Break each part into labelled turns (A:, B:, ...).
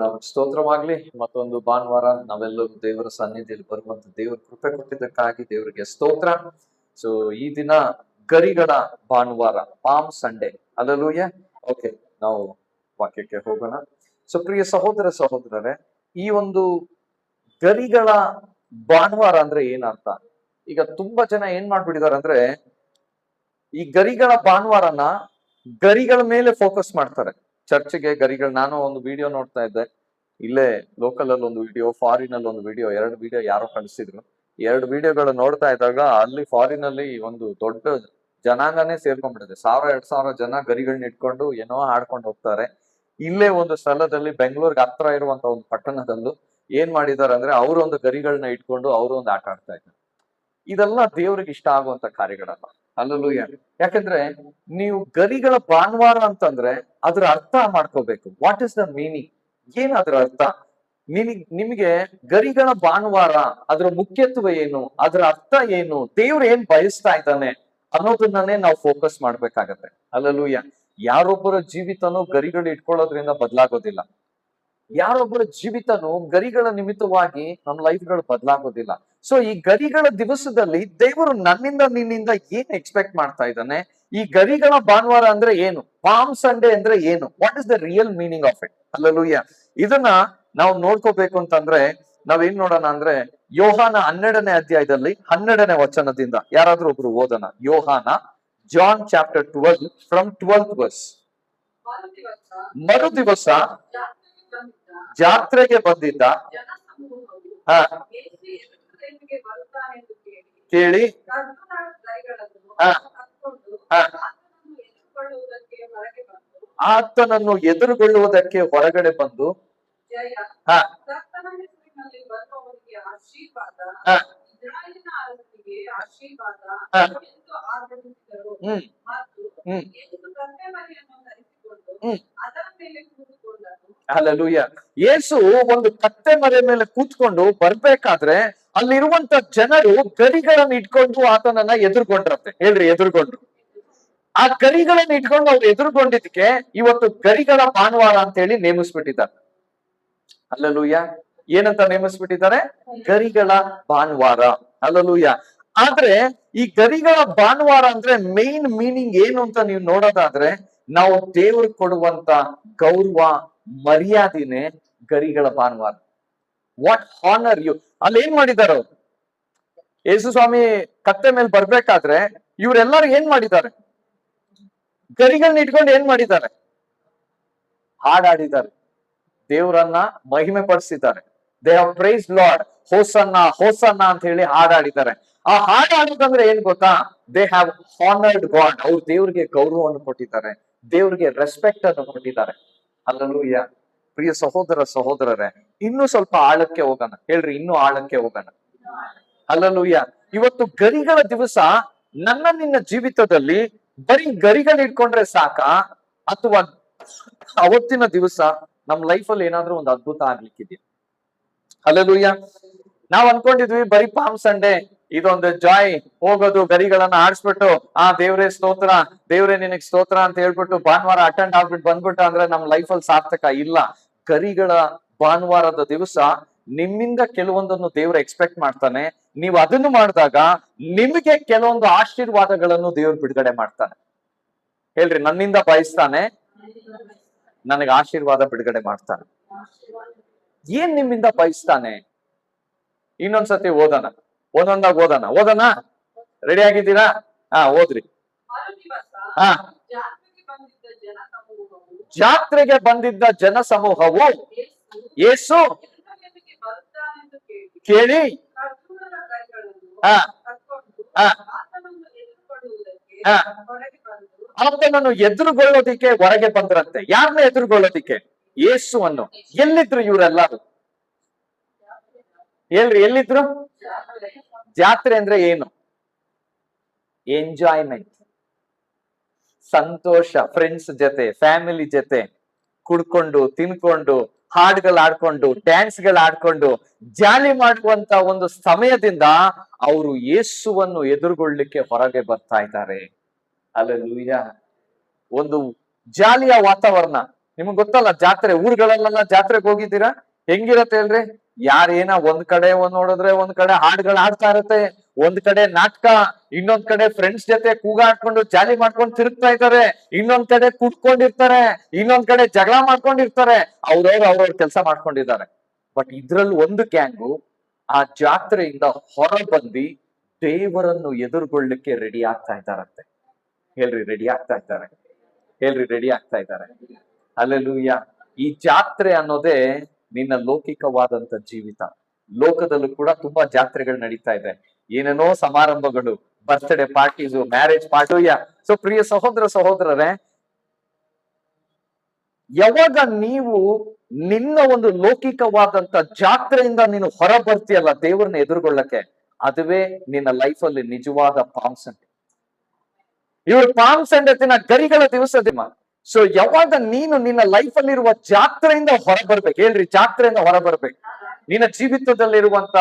A: ನಾವು ಸ್ತೋತ್ರವಾಗ್ಲಿ. ಮತ್ತೊಂದು ಭಾನುವಾರ ನಾವೆಲ್ಲರೂ ದೇವರ ಸನ್ನಿಧಿಯಲ್ಲಿ ಬರುವಂತ ದೇವರ ಕೃಪೆ ಕೊಟ್ಟಿದ್ದಕ್ಕಾಗಿ ದೇವರಿಗೆ ಸ್ತೋತ್ರ. ಸೊ ಈ ದಿನ ಗರಿಗಳ ಭಾನುವಾರ, ಪಾಮ್ ಸಂಡೇ. ಅಲ್ಲೂಯ್ಯ. ಓಕೆ, ನಾವು ವಾಕ್ಯಕ್ಕೆ ಹೋಗೋಣ. ಸೊ ಪ್ರಿಯ ಸಹೋದರ ಸಹೋದರರೇ, ಈ ಒಂದು ಗರಿಗಳ ಭಾನುವಾರ ಅಂದ್ರೆ ಏನರ್ಥ? ಈಗ ತುಂಬಾ ಜನ ಏನ್ ಮಾಡ್ಬಿಟ್ಟಿದಾರೆ ಅಂದ್ರೆ, ಈ ಗರಿಗಳ ಭಾನುವಾರನ ಗರಿಗಳ ಮೇಲೆ ಫೋಕಸ್ ಮಾಡ್ತಾರೆ. ಚರ್ಚ್ಗೆ ಗರಿಗಳು, ನಾನು ಒಂದು ವಿಡಿಯೋ ನೋಡ್ತಾ ಇದ್ದೆ, ಇಲ್ಲೇ ಲೋಕಲ್ ಅಲ್ಲಿ ಒಂದು ವಿಡಿಯೋ, ಫಾರಿನ್ ಅಲ್ಲಿ ಒಂದು ವಿಡಿಯೋ, 2 ವಿಡಿಯೋ ಯಾರೋ ಕಳಿಸಿದ್ರು. 2 ವಿಡಿಯೋಗಳು ನೋಡ್ತಾ ಇದ್ದಾಗ ಅಲ್ಲಿ ಫಾರಿನ್ ಅಲ್ಲಿ ಒಂದು ದೊಡ್ಡ ಜನಾಂಗನೇ ಸೇರ್ಕೊಂಡ್ಬಿಟ್ಟಿದೆ. 1000-2000 ಜನ ಗರಿಗಳನ್ನ ಇಟ್ಕೊಂಡು ಏನೋ ಆಡ್ಕೊಂಡು ಹೋಗ್ತಾರೆ. ಇಲ್ಲೇ ಒಂದು ಸ್ಥಳದಲ್ಲಿ ಬೆಂಗಳೂರಿಗೆ ಹತ್ರ ಇರುವಂತ ಒಂದು ಪಟ್ಟಣದಲ್ಲೂ ಏನ್ ಮಾಡಿದಾರೆ ಅಂದ್ರೆ, ಅವರು ಒಂದು ಗರಿಗಳನ್ನ ಇಟ್ಕೊಂಡು ಅವರು ಒಂದು ಆಟ ಆಡ್ತಾ ಇದ್ದಾರೆ. ಇದೆಲ್ಲ ದೇವ್ರಿಗೆ ಇಷ್ಟ ಆಗುವಂತ ಕಾರ್ಯಗಳಲ್ಲ. ಅಲ್ಲೂಯ್ಯ. ಯಾಕಂದ್ರೆ ನೀವು ಗರಿಗಳ ಭಾನುವಾರ ಅಂತಂದ್ರೆ ಅದ್ರ ಅರ್ಥ ಮಾಡ್ಕೋಬೇಕು. What is the meaning? ಏನ್ ಅದ್ರ ಅರ್ಥ? ನಿಮಗೆ ಗರಿಗಳ ಭಾನುವಾರ ಅದ್ರ ಮುಖ್ಯತ್ವ ಏನು, ಅದ್ರ ಅರ್ಥ ಏನು, ದೇವ್ರು ಏನ್ ಬಯಸ್ತಾ ಇದ್ದಾನೆ ಅನ್ನೋದನ್ನೇ ನಾವು ಫೋಕಸ್ ಮಾಡ್ಬೇಕಾಗತ್ತೆ. ಅಲ್ಲೂಯ್ಯ. ಯಾರೊಬ್ಬರ ಜೀವಿತನೂ ಗರಿಗಳು ಇಟ್ಕೊಳ್ಳೋದ್ರಿಂದ ಬದಲಾಗೋದಿಲ್ಲ. ಯಾರೊಬ್ಬರ ಜೀವಿತನು ಗರಿಗಳ ನಿಮಿತ್ತವಾಗಿ ನಮ್ಮ ಲೈಫ್ಗಳು ಬದಲಾಗೋದಿಲ್ಲ. ಸೊ ಈ ಗರಿಗಳ ದಿವಸದಲ್ಲಿ ದೇವರು ನನ್ನಿಂದ ನಿನ್ನಿಂದ ಏನ್ ಎಕ್ಸ್ಪೆಕ್ಟ್ ಮಾಡ್ತಾ ಇದ್ದಾನೆ? ಈ ಗರಿಗಳ ಭಾನುವಾರ ಅಂದ್ರೆ ಏನು? ಪಾಮ್ ಸಂಡೇ ಅಂದ್ರೆ ಏನು? What is the real meaning of it? Alleluia. ಇದನ್ನ ನಾವು ನೋಡ್ಕೋಬೇಕು ಅಂತಂದ್ರೆ ನಾವೇನ್ ನೋಡೋಣ ಅಂದ್ರೆ, ಯೋಹಾನ 12ನೇ ಅಧ್ಯಾಯದಲ್ಲಿ 12ನೇ ವಚನದಿಂದ ಯಾರಾದ್ರೂ ಒಬ್ರು ಓದೋಣ. ಯೋಹಾನ, John chapter 12 from 12th verse. ಮರು ದಿವಸ ಜಾತ್ರೆಗೆ ಬಂದಿದ್ದ ಕೇಳಿ ಆತನನ್ನು ಎದುರುಗೊಳ್ಳುವುದಕ್ಕೆ ಹೊರಗಡೆ ಬಂದು ಹಲ್ಲೆಲೂಯ. ಯೇಸು ಒಂದು ಕತ್ತೆ ಮರೆ ಮೇಲೆ ಕೂತ್ಕೊಂಡು ಬರ್ಬೇಕಾದ್ರೆ ಅಲ್ಲಿರುವಂತ ಜನರು ಗರಿಗಳನ್ನ ಇಟ್ಕೊಂಡು ಆತನನ್ನ ಎದುರ್ಕೊಂಡ್ರಂತೆ. ಹೇಳ್ರಿ, ಎದುರ್ಕೊಂಡ್ರು. ಆ ಗರಿಗಳನ್ನ ಇಟ್ಕೊಂಡು ಅವ್ರು ಎದುರ್ಕೊಂಡಿದ್ದಕ್ಕೆ ಇವತ್ತು ಗರಿಗಳ ಭಾನುವಾರ ಅಂತ ಹೇಳಿ ನೇಮಿಸ್ಬಿಟ್ಟಿದ್ದಾರೆ. ಹಲ್ಲೆಲೂಯ. ಏನಂತ ನೇಮಿಸ್ಬಿಟ್ಟಿದ್ದಾರೆ? ಗರಿಗಳ ಭಾನುವಾರ. ಹಲ್ಲೆಲೂಯ. ಆದ್ರೆ ಈ ಗರಿಗಳ ಭಾನುವಾರ ಅಂದ್ರೆ ಮೇನ್ ಮೀನಿಂಗ್ ಏನು ಅಂತ ನೀವು ನೋಡೋದಾದ್ರೆ, ನಾವು ದೇವ್ರು ಕೊಡುವಂತ ಗೌರವ, ಮರ್ಯಾದೆನೆ ಗರಿಗಳ ಭಾನುವಾರ. What honour you. ಅಲ್ಲಿ ಏನ್ ಮಾಡಿದಾರೆ ಅವ್ರು? ಯೇಸು ಸ್ವಾಮಿ ಕತ್ತೆ ಮೇಲೆ ಬರ್ಬೇಕಾದ್ರೆ ಇವ್ರೆಲ್ಲರೂ ಏನ್ ಮಾಡಿದ್ದಾರೆ? ಗರಿಗಳನ್ನ ಇಟ್ಕೊಂಡು ಏನ್ ಮಾಡಿದ್ದಾರೆ? ಹಾಡಾಡಿದ್ದಾರೆ, ದೇವರನ್ನ ಮಹಿಮೆ ಪಡಿಸಿದ್ದಾರೆ. ದೇ ಹ್ಯಾವ್ ಪ್ರೈಸ್ ಲಾರ್ಡ್, ಹೋಸನ್ನ ಹೋಸನ್ನ ಅಂತ ಹೇಳಿ ಹಾಡಾಡಿದ್ದಾರೆ. ಆ ಹಾಡಾಡೋದಂದ್ರೆ ಏನ್ ಗೊತ್ತಾ? They have honoured god. ಅವ್ರು ದೇವ್ರಿಗೆ ಗೌರವವನ್ನು ಕೊಟ್ಟಿದ್ದಾರೆ, ದೇವ್ರಿಗೆ ರೆಸ್ಪೆಕ್ಟ್ ಅನ್ನು ಕೊಟ್ಟಿದ್ದಾರೆ. ಹಲ್ಲೆಲೂಯ. ಪ್ರಿಯ ಸಹೋದರ ಸಹೋದರರೇ, ಇನ್ನೂ ಸ್ವಲ್ಪ ಆಳಕ್ಕೆ ಹೋಗೋಣ. ಹೇಳ್ರಿ, ಇನ್ನೂ ಆಳಕ್ಕೆ ಹೋಗೋಣ. ಹಲ್ಲೆಲೂಯ. ಇವತ್ತು ಗರಿಗಳ ದಿವಸ ನನ್ನ ನಿನ್ನ ಜೀವಿತದಲ್ಲಿ ಬರೀ ಗರಿಗಳು ಇಟ್ಕೊಂಡ್ರೆ ಸಾಕಾ, ಅಥವಾ ಅವತ್ತಿನ ದಿವಸ ನಮ್ ಲೈಫಲ್ಲಿ ಏನಾದ್ರೂ ಒಂದು ಅದ್ಭುತ ಆಗ್ಲಿಕ್ಕಿದೆಯಾ? ಹಲ್ಲೆಲೂಯ. ನಾವ್ ಅನ್ಕೊಂಡಿದ್ವಿ ಬರೀ ಪಾಮ್ ಸಂಡೇ ಇದೊಂದು ಜಾಯ್, ಹೋಗೋದು ಗರಿಗಳನ್ನ ಆಡಿಸ್ಬಿಟ್ಟು ದೇವ್ರೇ ಸ್ತೋತ್ರ, ದೇವ್ರೇ ನಿನಗ್ ಸ್ತೋತ್ರ ಅಂತ ಹೇಳ್ಬಿಟ್ಟು ಭಾನುವಾರ ಅಟೆಂಡ್ ಆಗ್ಬಿಟ್ಟು ಬಂದ್ಬಿಟ್ಟು ಅಂದ್ರೆ ನಮ್ ಲೈಫಲ್ಲಿ ಸಾರ್ಥಕ ಇಲ್ಲ. ಗರಿಗಳ ಭಾನುವಾರದ ದಿವಸ ನಿಮ್ಮಿಂದ ಕೆಲವೊಂದನ್ನು ದೇವ್ರು ಎಕ್ಸ್ಪೆಕ್ಟ್ ಮಾಡ್ತಾನೆ. ನೀವು ಅದನ್ನು ಮಾಡಿದಾಗ ನಿಮಗೆ ಕೆಲವೊಂದು ಆಶೀರ್ವಾದಗಳನ್ನು ದೇವ್ರು ಬಿಡುಗಡೆ ಮಾಡ್ತಾನೆ. ಹೇಳ್ರಿ, ನನ್ನಿಂದ ಬಯಸ್ತಾನೆ, ನನಗೆ ಆಶೀರ್ವಾದ ಬಿಡುಗಡೆ ಮಾಡ್ತಾನೆ. ಏನ್ ನಿಮ್ಮಿಂದ ಬಯಸ್ತಾನೆ? ಇನ್ನೊಂದ್ಸತಿ ಓದೋಣ, ಒಂದೊಂದಾಗಿ ಓದೋಣ. ರೆಡಿ ಆಗಿದ್ದೀರಾ? ಓದ್ರಿ. ಜಾತ್ರೆಗೆ ಬಂದಿದ್ದ ಜನ ಸಮೂಹವು ಯೇಸು ಕೇಳಿ ಆತನನ್ನು ಎದುರುಗೊಳ್ಳೋದಿಕ್ಕೆ ಹೊರಗೆ ಬಂದ್ರಂತೆ. ಯಾರನ್ನ ಎದುರುಗೊಳ್ಳೋದಿಕ್ಕೆ? ಯೇಸುವನ್ನು. ಎಲ್ಲಿದ್ರು ಇವರೆಲ್ಲರೂ? ಹೇಳ್ರಿ, ಎಲ್ಲಿದ್ರು? ಜಾತ್ರೆ ಅಂದ್ರೆ ಏನು? ಎಂಜಾಯ್ಮೆಂಟ್, ಸಂತೋಷ, ಫ್ರೆಂಡ್ಸ್ ಜೊತೆ, ಫ್ಯಾಮಿಲಿ ಜೊತೆ ಕುಡ್ಕೊಂಡು ತಿನ್ಕೊಂಡು ಹಾಡ್ಗಳಾಡ್ಕೊಂಡು ಡ್ಯಾನ್ಸ್ಗಳಾಡ್ಕೊಂಡು ಜಾಲಿ ಮಾಡುವಂತ ಒಂದು ಸಮಯದಿಂದ ಅವರು ಯೇಸುವನ್ನು ಎದುರುಗೊಳ್ಳಿಕ್ಕೆ ಹೊರಗೆ ಬರ್ತಾ ಇದ್ದಾರೆ. ಹಲ್ಲೆಲೂಯಾ. ಒಂದು ಜಾಲಿಯ ವಾತಾವರಣ. ನಿಮಗ್ ಗೊತ್ತಲ್ಲ ಜಾತ್ರೆ, ಊರುಗಳಲ್ಲೆಲ್ಲ ಜಾತ್ರೆಗೆ ಹೋಗಿದ್ದೀರಾ? ಹೆಂಗಿರತ್ತೆ ಹೇಳ್ರಿ? ಯಾರೇನ ಒಂದ್ ಕಡೆ ನೋಡಿದ್ರೆ ಒಂದ್ ಕಡೆ ಹಾಡುಗಳು ಆಡ್ತಾ ಇರತ್ತೆ, ಒಂದ್ ಕಡೆ ನಾಟಕ, ಇನ್ನೊಂದ್ ಕಡೆ ಫ್ರೆಂಡ್ಸ್ ಜೊತೆ ಕೂಗಾಡ್ಕೊಂಡು ಜಾಲಿ ಮಾಡ್ಕೊಂಡು ತಿರುಗ್ತಾ ಇದ್ದಾರೆ, ಇನ್ನೊಂದ್ ಕಡೆ ಕುಟ್ಕೊಂಡಿರ್ತಾರೆ, ಇನ್ನೊಂದ್ ಕಡೆ ಜಗಳ ಮಾಡ್ಕೊಂಡಿರ್ತಾರೆ, ಅವ್ರವ್ರ ಕೆಲಸ ಮಾಡ್ಕೊಂಡಿದ್ದಾರೆ. ಬಟ್ ಇದ್ರಲ್ಲಿ ಒಂದು ಗ್ಯಾಂಗು ಆ ಜಾತ್ರೆಯಿಂದ ಹೊರ ಬಂದು ದೇವರನ್ನು ಎದುರುಗೊಳ್ಳಿಕ್ಕೆ ರೆಡಿ ಆಗ್ತಾ ಇದ್ದಾರಂತೆ. ಹೇಳ್ರಿ ರೆಡಿ ಆಗ್ತಾ ಇದ್ದಾರೆ, ಹೇಳ್ರಿ ರೆಡಿ ಆಗ್ತಾ ಇದ್ದಾರೆ. ಹಲ್ಲೆಲೂಯಾ. ಈ ಜಾತ್ರೆ ಅನ್ನೋದೇ ನಿನ್ನ ಲೌಕಿಕವಾದಂತ ಜೀವಿತ. ಲೋಕದಲ್ಲೂ ಕೂಡ ತುಂಬಾ ಜಾತ್ರೆಗಳು ನಡೀತಾ ಇದೆ, ಏನೇನೋ ಸಮಾರಂಭಗಳು, birthday parties, marriage party. So ಪ್ರಿಯ ಸಹೋದರ ಸಹೋದರರೇ, ಯಾವಾಗ ನೀವು ನಿನ್ನ ಒಂದು ಲೌಕಿಕವಾದಂತ ಜಾತ್ರೆಯಿಂದ ನೀನು ಹೊರ ಬರ್ತೀಯಲ್ಲ ದೇವರನ್ನ ಎದುರುಗೊಳ್ಳಕ್ಕೆ, ಅದುವೇ ನಿನ್ನ ಲೈಫಲ್ಲಿ ನಿಜವಾದ ಪಾಮ್ ಸಂಡೆ. ಇವರು ಪಾಮ್ ಸಂಡೆ ದಿನ ಗರಿಗಳ ದಿವಸ ದಿನ. ಸೊ ಯಾವಾಗ ನೀನು ನಿನ್ನ ಲೈಫ್ ಅಲ್ಲಿರುವ ಜಾತ್ರೆಯಿಂದ ಹೊರ ಬರ್ಬೇಕು, ಹೇಳ್ರಿ ಜಾತ್ರೆಯಿಂದ ಹೊರ ಬರ್ಬೇಕು. ನಿನ್ನ ಜೀವಿತದಲ್ಲಿರುವಂತ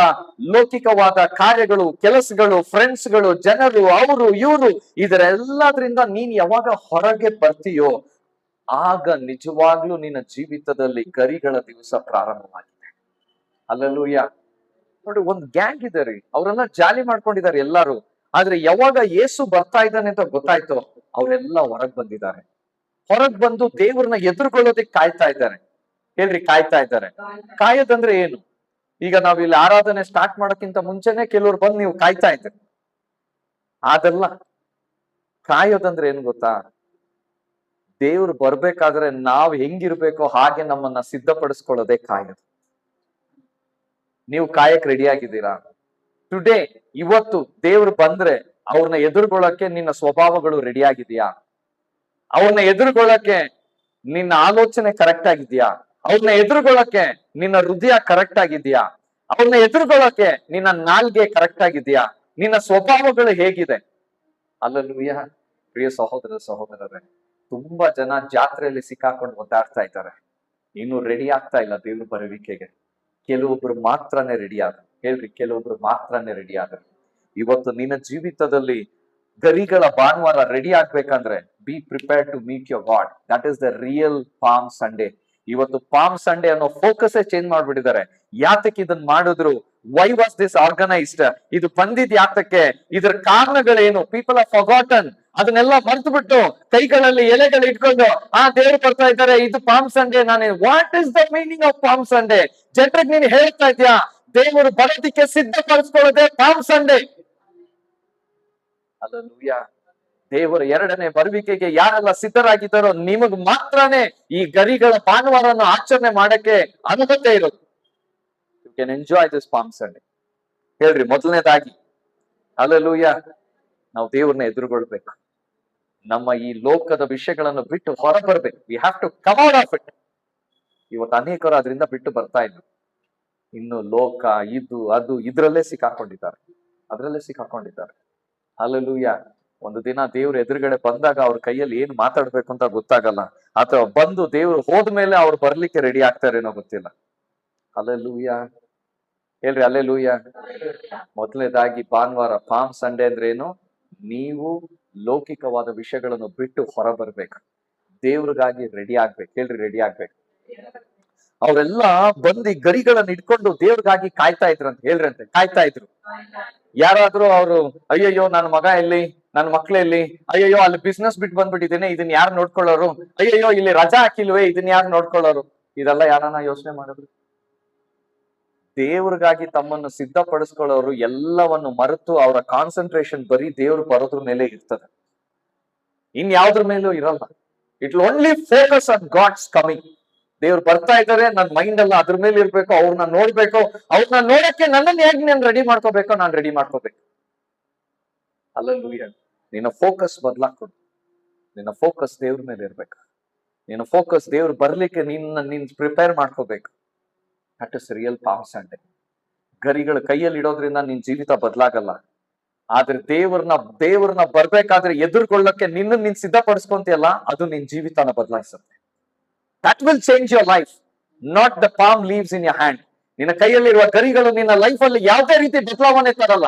A: ಲೌಕಿಕವಾದ ಕಾರ್ಯಗಳು, ಕೆಲಸಗಳು, ಫ್ರೆಂಡ್ಸ್ಗಳು, ಜನರು, ಅವರು ಇವರು, ಇದರೆಲ್ಲದ್ರಿಂದ ನೀನ್ ಯಾವಾಗ ಹೊರಗೆ ಬರ್ತೀಯೋ ಆಗ ನಿಜವಾಗ್ಲೂ ನಿನ್ನ ಜೀವಿತದಲ್ಲಿ ಗರಿಗಳ ದಿವಸ ಪ್ರಾರಂಭವಾಗಿದೆ. ಹಲ್ಲೆಲೂಯಾ. ನೋಡಿ, ಒಂದ್ ಗ್ಯಾಂಗ್ ಇದೆ ರೀ, ಅವರೆಲ್ಲ ಜಾಲಿ ಮಾಡ್ಕೊಂಡಿದ್ದಾರೆ ಎಲ್ಲಾರು. ಆದ್ರೆ ಯಾವಾಗ ಯೇಸು ಬರ್ತಾ ಇದ್ದಾನೆ ಅಂತ ಗೊತ್ತಾಯ್ತು, ಅವರೆಲ್ಲ ಹೊರಗ್ ಬಂದಿದ್ದಾರೆ. ಹೊರಗ್ ಬಂದು ದೇವ್ರನ್ನ ಎದುರುಗೊಳ್ಳೋದಕ್ಕೆ ಕಾಯ್ತಾ ಇದ್ದಾರೆ. ಹೇಳ್ರಿ ಕಾಯ್ತಾ ಇದ್ದಾರೆ. ಕಾಯೋದಂದ್ರೆ ಏನು? ಈಗ ನಾವ್ ಇಲ್ಲಿ ಆರಾಧನೆ ಸ್ಟಾರ್ಟ್ ಮಾಡೋಕ್ಕಿಂತ ಮುಂಚೆನೆ ಕೆಲವ್ರು ಬಂದು ನೀವು ಕಾಯ್ತಾ ಇದ್ದಾರೆ. ಅದೆಲ್ಲ ಕಾಯೋದಂದ್ರೆ ಏನ್ ಗೊತ್ತಾ? ದೇವ್ರು ಬರ್ಬೇಕಾದ್ರೆ ನಾವ್ ಹೆಂಗಿರ್ಬೇಕೋ ಹಾಗೆ ನಮ್ಮನ್ನ ಸಿದ್ಧಪಡಿಸ್ಕೊಳ್ಳೋದೇ ಕಾಯೋದು. ನೀವು ಕಾಯಕ್ ರೆಡಿ ಆಗಿದ್ದೀರಾ? ಟುಡೇ, ಇವತ್ತು ದೇವ್ರು ಬಂದ್ರೆ ಅವ್ರನ್ನ ಎದುರುಗೊಳ್ಳಕ್ಕೆ ನಿನ್ನ ಸ್ವಭಾವಗಳು ರೆಡಿ ಆಗಿದೆಯಾ? ಅವ್ರನ್ನ ಎದುರುಗೊಳ್ಳಕ್ಕೆ ನಿನ್ನ ಆಲೋಚನೆ ಕರೆಕ್ಟ್ ಆಗಿದ್ಯಾ? ಅವ್ರನ್ನ ಎದುರುಗೊಳ್ಳಕ್ಕೆ ನಿನ್ನ ಹೃದಯ ಕರೆಕ್ಟ್ ಆಗಿದ್ಯಾ? ಅವ್ರನ್ನ ಎದುರುಗೊಳ್ಳಕ್ಕೆ ನಿನ್ನ ನಾಲ್ಗೆ ಕರೆಕ್ಟ್ ಆಗಿದ್ಯಾ? ನಿನ್ನ ಸ್ವಭಾವಗಳು ಹೇಗಿದೆ? ಹಲ್ಲೆಲೂಯಾ. ಪ್ರಿಯ ಸಹೋದರ ಸಹೋದರರೇ, ತುಂಬಾ ಜನ ಜಾತ್ರೆಯಲ್ಲಿ ಸಿಕ್ಕಾಕೊಂಡು ಒದ್ದಾಡ್ತಾ ಇದ್ದಾರೆ, ಇನ್ನು ರೆಡಿ ಆಗ್ತಾ ಇಲ್ಲ ದೇವ್ರ ಬರುವಿಕೆಗೆ. ಕೆಲವೊಬ್ರು ಮಾತ್ರನೇ ರೆಡಿ ಆದ್ರು. ಹೇಳ್ರಿ, ಕೆಲವೊಬ್ರು ಮಾತ್ರನೇ ರೆಡಿ ಆದ್ರು. ಇವತ್ತು ನಿನ್ನ ಜೀವಿತದಲ್ಲಿ ಗರಿಗಳ ಭಾನುವಾರ ರೆಡಿ ಆಗ್ಬೇಕಂದ್ರೆ be prepared to meet your God. That is the real palm Sunday. ಇವತ್ತು ಪಾಮ್ ಸಂಡೇ ಅನ್ನೋ ಫೋಕಸ್ ಚೇಂಜ್ ಮಾಡ್ಬಿಟ್ಟಿದ್ದಾರೆ. ಯಾತಕ್ಕೆ ಇದನ್ನ ಮಾಡಿದ್ರು? Why was this organised? ಇದು ಬಂದಿದ್ ಯಾತಕ್ಕೆ? ಇದ್ರ ಕಾರಣಗಳೇನು? People are forgotten. ಅದನ್ನೆಲ್ಲ ಮರ್ತು ಬಿಟ್ಟು ಕೈಗಳಲ್ಲಿ ಎಲೆಗಳು ಇಟ್ಕೊಂಡು ದೇವರು ಬರ್ತಾ ಇದ್ದಾರೆ, ಇದು palm Sunday. What is the meaning of palm Sunday? ಜನರಿಗೆ ನೀನು ಹೇಳ್ತಾ ಇದ್ಯಾ ದೇವರು ಬರೋದಿಕ್ಕೆ ಸಿದ್ಧಪಡಿಸ್ಕೊಳ್ಳೋದೇ ಪಾಮ್ ಸಂಡೇ. ಹಲ್ಲೆಲೂಯಾ. ದೇವರ ಎರಡನೇ ಬರುವಿಕೆಗೆ ಯಾರೆಲ್ಲ ಸಿದ್ಧರಾಗಿದ್ದಾರೋ ನಿಮಗ್ ಮಾತ್ರನೇ ಈ ಗರಿಗಳ ಭಾನುವಾರನ ಆಚರಣೆ ಮಾಡಕ್ಕೆ ಅನುಮತಿ ಇರೋದು. You can enjoy this Palm Sunday. ಹೇಳ್ರಿ, ಮೊದಲನೇದಾಗಿ ಹಲ್ಲೆಲೂಯಾ, ನಾವು ದೇವ್ರನ್ನ ಎದುರುಗೊಳ್ಬೇಕು. ನಮ್ಮ ಈ ಲೋಕದ ವಿಷಯಗಳನ್ನು ಬಿಟ್ಟು ಹೊರ ಬರ್ಬೇಕು. We have to come out of it. ಇವತ್ತು ಅನೇಕರು ಅದರಿಂದ ಬಿಟ್ಟು ಬರ್ತಾ ಇದ್ರು. ಇನ್ನು ಲೋಕ, ಇದು ಅದು ಇದ್ರಲ್ಲೇ ಸಿಕ್ಕಾಕೊಂಡಿದ್ದಾರೆ, ಅದ್ರಲ್ಲೇ ಸಿಕ್ಕಾಕೊಂಡಿದ್ದಾರೆ. ಹಲ್ಲೆಲೂಯಾ. ಒಂದು ದಿನ ದೇವ್ರ ಎದುರುಗಡೆ ಬಂದಾಗ ಅವ್ರ ಕೈಯಲ್ಲಿ ಏನ್ ಮಾತಾಡ್ಬೇಕು ಅಂತ ಗೊತ್ತಾಗಲ್ಲ, ಅಥವಾ ಬಂದು ದೇವ್ರು ಹೋದ್ಮೇಲೆ ಅವ್ರು ಬರ್ಲಿಕ್ಕೆ ರೆಡಿ ಆಗ್ತಾರೇನೋ ಗೊತ್ತಿಲ್ಲ. ಹಲ್ಲೆಲೂಯಾ. ಹೇಳ್ರಿ ಹಲ್ಲೆಲೂಯಾ. ಮೊದಲನೇದಾಗಿ ಭಾನುವಾರ ಪಾಮ್ ಸಂಡೇ ಅಂದ್ರೆ ಏನು? ನೀವು ಲೌಕಿಕವಾದ ವಿಷಯಗಳನ್ನು ಬಿಟ್ಟು ಹೊರ ಬರ್ಬೇಕು, ದೇವ್ರಿಗಾಗಿ ರೆಡಿ ಆಗ್ಬೇಕು. ಹೇಳ್ರಿ ರೆಡಿ ಆಗ್ಬೇಕು. ಅವರೆಲ್ಲ ಬಂದು ಈ ಗರಿಗಳನ್ನ ಇಟ್ಕೊಂಡು ದೇವ್ರಿಗಾಗಿ ಕಾಯ್ತಾ ಇದ್ರಂತ. ಹೇಳ್ರಂತೆ, ಕಾಯ್ತಾ ಇದ್ರು. ಯಾರಾದ್ರೂ ಅವರು ಅಯ್ಯಯ್ಯೋ ನನ್ನ ಮಗ ಎಲ್ಲಿ, ನನ್ನ ಮಕ್ಳು ಎಲ್ಲಿ, ಅಯ್ಯಯ್ಯೋ ಅಲ್ಲಿ ಬಿಸ್ನೆಸ್ ಬಿಟ್ಟು ಬಂದ್ಬಿಟ್ಟಿದ್ದೇನೆ, ಇದನ್ನ ಯಾರು ನೋಡ್ಕೊಳ್ಳೋರು, ಅಯ್ಯಯ್ಯೋ ಇಲ್ಲಿ ರಜಾ ಹಾಕಿಲ್ವೇ, ಇದನ್ನ ಯಾರು ನೋಡ್ಕೊಳ್ಳೋರು? ಇದೆಲ್ಲ ಯಾರನ್ನ ಯೋಚನೆ ಮಾಡಿದ್ರು? ದೇವ್ರಿಗಾಗಿ ತಮ್ಮನ್ನು ಸಿದ್ಧಪಡಿಸ್ಕೊಳ್ಳೋರು ಎಲ್ಲವನ್ನು ಮರೆತು ಅವರ ಕಾನ್ಸಂಟ್ರೇಷನ್ ಬರೀ ದೇವ್ರು ಬರೋದ್ರ ಮೇಲೆ ಇರ್ತದೆ, ಇನ್ಯಾವ್ದ್ರ ಮೇಲೂ ಇರಲ್ಲ. It will only focus on God's coming. ದೇವ್ರು ಬರ್ತಾ ಇದ್ದಾರೆ, ನನ್ನ ಮೈಂಡ್ ಎಲ್ಲ ಅದ್ರ ಮೇಲೆ ಇರ್ಬೇಕು, ಅವ್ರನ್ನ ನೋಡ್ಬೇಕು, ಅವ್ರನ್ನ ನೋಡಕ್ಕೆ ನನ್ನನ್ನು ಹೇಗೆ ನಾನು ರೆಡಿ ಮಾಡ್ಕೋಬೇಕು, ನಾನು ರೆಡಿ ಮಾಡ್ಕೋಬೇಕು. ಹಲ್ಲೆಲೂಯಾ. ನಿನ್ನ ಫೋಕಸ್ ಬದಲಾಕೊಡು. ನಿನ್ನ ಫೋಕಸ್ ದೇವ್ರ ಮೇಲೆ ಇರ್ಬೇಕು. ನಿನ್ನ ಫೋಕಸ್ ದೇವ್ರು ಬರ್ಲಿಕ್ಕೆ ನೀನ್ ಪ್ರಿಪೇರ್ ಮಾಡ್ಕೋಬೇಕು. That is real palm Sunday. ಗರಿಗಳ ಕೈಯಲ್ಲಿ ಇಡೋದ್ರಿಂದ ನಿನ್ ಜೀವಿತ ಬದಲಾಗಲ್ಲ. ಆದ್ರೆ ದೇವ್ರನ್ನ ಬರ್ಬೇಕಾದ್ರೆ ಎದುರ್ಕೊಳ್ಳಕ್ಕೆ ನೀನ್ ಸಿದ್ಧಪಡಿಸ್ಕೊಂತೀಯಲ್ಲ, ಅದು ನಿನ್ ಜೀವಿತನ ಬದಲಾಯಿಸುತ್ತೆ. That will change your life, not the palm leaves in your hand. ನಿನ್ನ ಕೈಯಲ್ಲಿರುವ ಗರಿಗಳು ನಿನ್ನ ಲೈಫ್ ಅಲ್ಲಿ ಯಾವುದೇ ರೀತಿ ಬದಲಾವಣೆ ತರಲ್ಲ.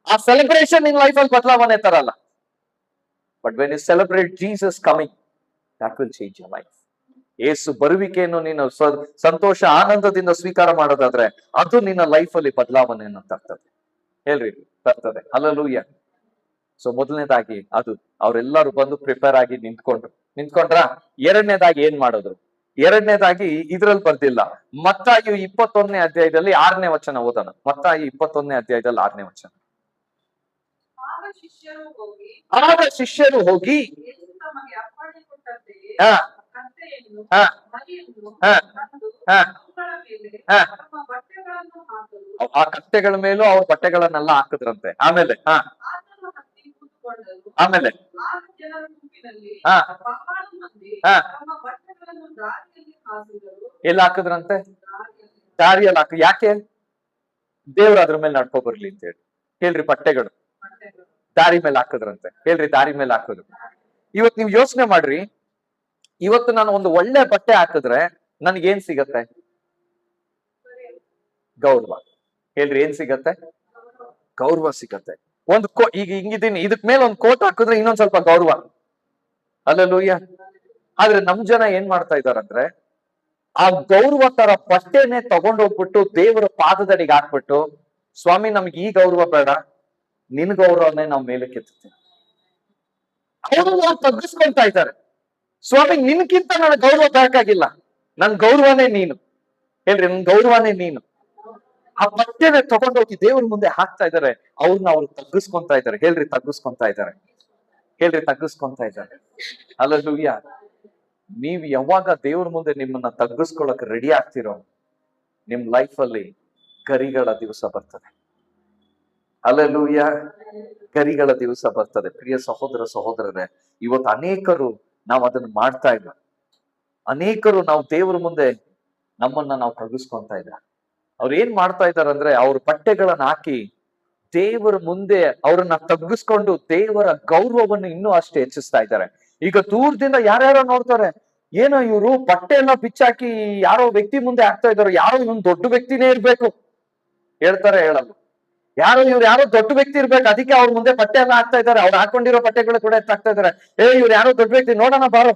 A: ಆ ಸೆಲೆಬ್ರೇಷನ್ ನಿನ್ ಲೈಫ್ ಅಲ್ಲಿ ಬದಲಾವಣೆ ತರಲ್ಲ. But when you celebrate Jesus coming, that will change your life. ಏಸು ಬರುವಿಕೆಯನ್ನು ನೀನು ಸಂತೋಷ ಆನಂದದಿಂದ ಸ್ವೀಕಾರ ಮಾಡೋದಾದ್ರೆ ಅದು ನಿನ್ನ ಲೈಫ್ ಅಲ್ಲಿ ಬದಲಾವಣೆಯನ್ನು ತರ್ತದೆ. ಹೇಳ್ರಿ, ತರ್ತದೆ. ಹಲ್ಲೆಲೂಯಾ. ಸೊ ಮೊದಲನೇದಾಗಿ ಅದು ಅವರೆಲ್ಲರೂ ಬಂದು ಪ್ರಿಪೇರ್ ಆಗಿ ನಿಂತ್ಕೊಂಡ್ರ. ಎರಡನೇದಾಗಿ ಏನ್ ಮಾಡಿದ್ರು? ಎರಡನೇದಾಗಿ ಇದ್ರಲ್ಲಿ ಬರ್ದಿಲ್ಲ. ಮತ್ತಾಯಿ 21ನೇ ಅಧ್ಯಾಯದಲ್ಲಿ 6ನೇ ವಚನ ಓದೋಣ. ಮತ್ತಾಯಿ 21ನೇ ಅಧ್ಯಾಯದಲ್ಲಿ 6ನೇ ವಚನ. ಆಗ ಶಿಷ್ಯರು ಹೋಗಿ ಆ ಕತ್ತೆಗಳ ಮೇಲೂ ಅವ್ರ ಬಟ್ಟೆಗಳನ್ನೆಲ್ಲ ಹಾಕಿದ್ರಂತೆ. ಆಮೇಲೆ ಆಮೇಲೆ ಎಲ್ಲ ಹಾಕಿದ್ರಂತೆ? ದಾರಿಯಲ್ಲಿ ಯಾಕೆ? ದೇವ್ರ ಅದ್ರ ಮೇಲೆ ನಡ್ಕೊ ಬರ್ಲಿ ಅಂತ ಹೇಳಿ. ಹೇಳ್ರಿ, ಬಟ್ಟೆಗಳು ದಾರಿ ಮೇಲೆ ಹಾಕಿದ್ರಂತೆ. ಹೇಳ್ರಿ, ದಾರಿ ಮೇಲೆ ಹಾಕಿದ್ರು. ಇವತ್ ನೀವ್ ಯೋಚನೆ ಮಾಡ್ರಿ, ಇವತ್ತು ನಾನು ಒಂದು ಒಳ್ಳೆ ಬಟ್ಟೆ ಹಾಕಿದ್ರೆ ನನ್ಗೇನ್ ಸಿಗತ್ತೆ? ಗೌರವ. ಹೇಳ್ರಿ, ಏನ್ ಸಿಗತ್ತೆ? ಗೌರವ ಸಿಗತ್ತೆ. ಈಗ ಹಿಂಗಿದ್ದೀನಿ, ಇದಕ್ ಮೇಲೆ ಒಂದ್ ಕೋಟ್ ಹಾಕಿದ್ರೆ ಇನ್ನೊಂದ್ ಸ್ವಲ್ಪ ಗೌರವ. ಹಲ್ಲೆಲೂಯಾ. ಆದ್ರೆ ನಮ್ ಜನ ಏನ್ ಮಾಡ್ತಾ ಇದಾರಂದ್ರೆ, ಆ ಗೌರವ ತರ ಬಟ್ಟೆನೆ ತಗೊಂಡೋಗ್ಬಿಟ್ಟು ದೇವರ ಪಾದದಡಿಗೆ ಹಾಕ್ಬಿಟ್ಟು, ಸ್ವಾಮಿ ನಮ್ಗೆ ಈ ಗೌರವ ಬೇಡ, ನಿನ್ ಗೌರವನೇ ನಾವ್ ಮೇಲೆ ಕೆತ್ತೀವಿ. ಅವರು ತಗ್ಗಿಸ್ಕೊಳ್ತಾ ಇದ್ದಾರೆ. ಸ್ವಾಮಿ ನಿನ್ಕಿಂತ ನನ್ನ ಗೌರವ ಬೇಕಾಗಿಲ್ಲ, ನನ್ ಗೌರವನೇ ನೀನು. ಹೇಳ್ರಿ, ನನ್ ಗೌರವನೇ ನೀನು. ಆ ಬಟ್ಟೆನೆ ತಗೊಂಡೋಗಿ ದೇವ್ರ ಮುಂದೆ ಹಾಕ್ತಾ ಇದ್ದಾರೆ. ಅವ್ರು ತಗ್ಗಿಸ್ಕೊಂತಾ ಇದ್ದಾರೆ. ಹೇಳ್ರಿ, ತಗ್ಗಿಸ್ಕೊಂತಾ ಇದ್ದಾರೆ. ಹೇಳ್ರಿ, ತಗ್ಗಿಸ್ಕೊಂತಾ ಇದ್ದಾರೆ. ಹಲ್ಲೆಲೂಯಾ. ನೀವ್ ಯಾವಾಗ ದೇವ್ರ ಮುಂದೆ ನಿಮ್ಮನ್ನ ತಗ್ಗಿಸ್ಕೊಳಕ್ ರೆಡಿ ಆಗ್ತಿರೋ, ನಿಮ್ ಲೈಫ್ ಅಲ್ಲಿ ಗರಿಗಳ ದಿವಸ ಬರ್ತದೆ. ಹಲ್ಲೆಲೂಯಾ. ಗರಿಗಳ ದಿವಸ ಬರ್ತದೆ. ಪ್ರಿಯ ಸಹೋದರ ಸಹೋದರರೇ, ಇವತ್ತು ಅನೇಕರು ನಾವು ಅದನ್ನ ಮಾಡ್ತಾ ಇಲ್ಲ. ಅನೇಕರು ನಾವು ದೇವ್ರ ಮುಂದೆ ನಮ್ಮನ್ನ ನಾವು ತಗ್ಗಿಸ್ಕೊಂತಾ ಇದ್ದಾರೆ. ಅವ್ರು ಏನ್ ಮಾಡ್ತಾ ಇದಾರೆ ಅಂದ್ರೆ, ಅವ್ರ ಬಟ್ಟೆಗಳನ್ನ ಹಾಕಿ ದೇವರ ಮುಂದೆ ಅವ್ರನ್ನ ತಗ್ಗಿಸ್ಕೊಂಡು ದೇವರ ಗೌರವವನ್ನು ಇನ್ನೂ ಅಷ್ಟೇ ಹೆಚ್ಚಿಸ್ತಾ ಇದ್ದಾರೆ. ಈಗ ದೂರದಿಂದ ಯಾರ್ಯಾರೋ ನೋಡ್ತಾರೆ, ಏನೋ ಇವ್ರು ಬಟ್ಟೆ ಎಲ್ಲ ಬಿಚ್ಚಾಕಿ ಯಾರೋ ವ್ಯಕ್ತಿ ಮುಂದೆ ಹಾಕ್ತಾ ಇದಾರೆ, ಯಾರೋ ಇನ್ನೊಂದು ದೊಡ್ಡ ವ್ಯಕ್ತಿನೇ ಇರ್ಬೇಕು ಹೇಳ್ತಾರೆ. ಹೇಳಲ್ಲ, ಇವ್ರು ಯಾರೋ ದೊಡ್ಡ ವ್ಯಕ್ತಿ ಇರ್ಬೇಕು, ಅದಕ್ಕೆ ಅವ್ರ ಮುಂದೆ ಬಟ್ಟೆ ಎಲ್ಲ ಹಾಕ್ತಾ ಇದಾರೆ. ಅವ್ರು ಹಾಕೊಂಡಿರೋ ಬಟ್ಟೆಗಳು ಕೂಡ ಎತ್ತಾಕ್ತಾ ಇದಾರೆ. ಇವ್ರು ಯಾರೋ ದೊಡ್ಡ ವ್ಯಕ್ತಿ, ನೋಡೋಣ ಬಾರೋ.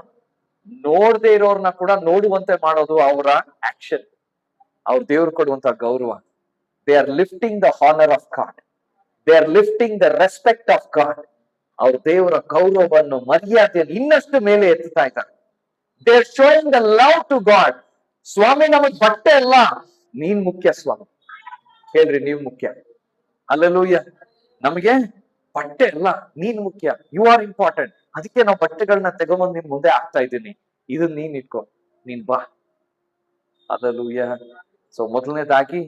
A: ನೋಡದೆ ಇರೋರ್ನ ಕೂಡ ನೋಡುವಂತೆ ಮಾಡೋದು ಅವರ ಆಕ್ಷನ್, ಅವ್ರ ದೇವ್ರು ಕೊಡುವಂತ ಗೌರವ. They are lifting the honour of God, they are lifting the respect of God. ಅವ್ರ ದೇವರ ಗೌರವವನ್ನು, ಮರ್ಯಾದೆಯನ್ನು ಇನ್ನಷ್ಟು ಮೇಲೆ ಎತ್ತುತ್ತಾ ಇದ್ದಾರೆ. They are showing the love to God. ಸ್ವಾಮಿ, ನಮಗ್ ಬಟ್ಟೆ ಅಲ್ಲ, ನೀನ್ ಮುಖ್ಯ ಸ್ವಾಮಿ. ಹೇಳ್ರಿ, ನೀವು ಮುಖ್ಯ. ಹಲ್ಲೆಲೂಯಾ. ನಮಗೆ ಬಟ್ಟೆ ಅಲ್ಲ, ನೀನ್ ಮುಖ್ಯ. You are important. ಅದಕ್ಕೆ ನಾವು ಬಟ್ಟೆಗಳನ್ನ ತಗೊಂಬಂದ್ ನಿಮ್ ಮುಂದೆ ಹಾಕ್ತಾ ಇದ್ದೀನಿ. ಇದನ್ನ ನೀನ್ ಇಟ್ಕೋ, ನೀನ್ ಬಾ. ಹಲ್ಲೆಲೂಯಾ. ಸೊ ಮೊದಲನೇದಾಗಿ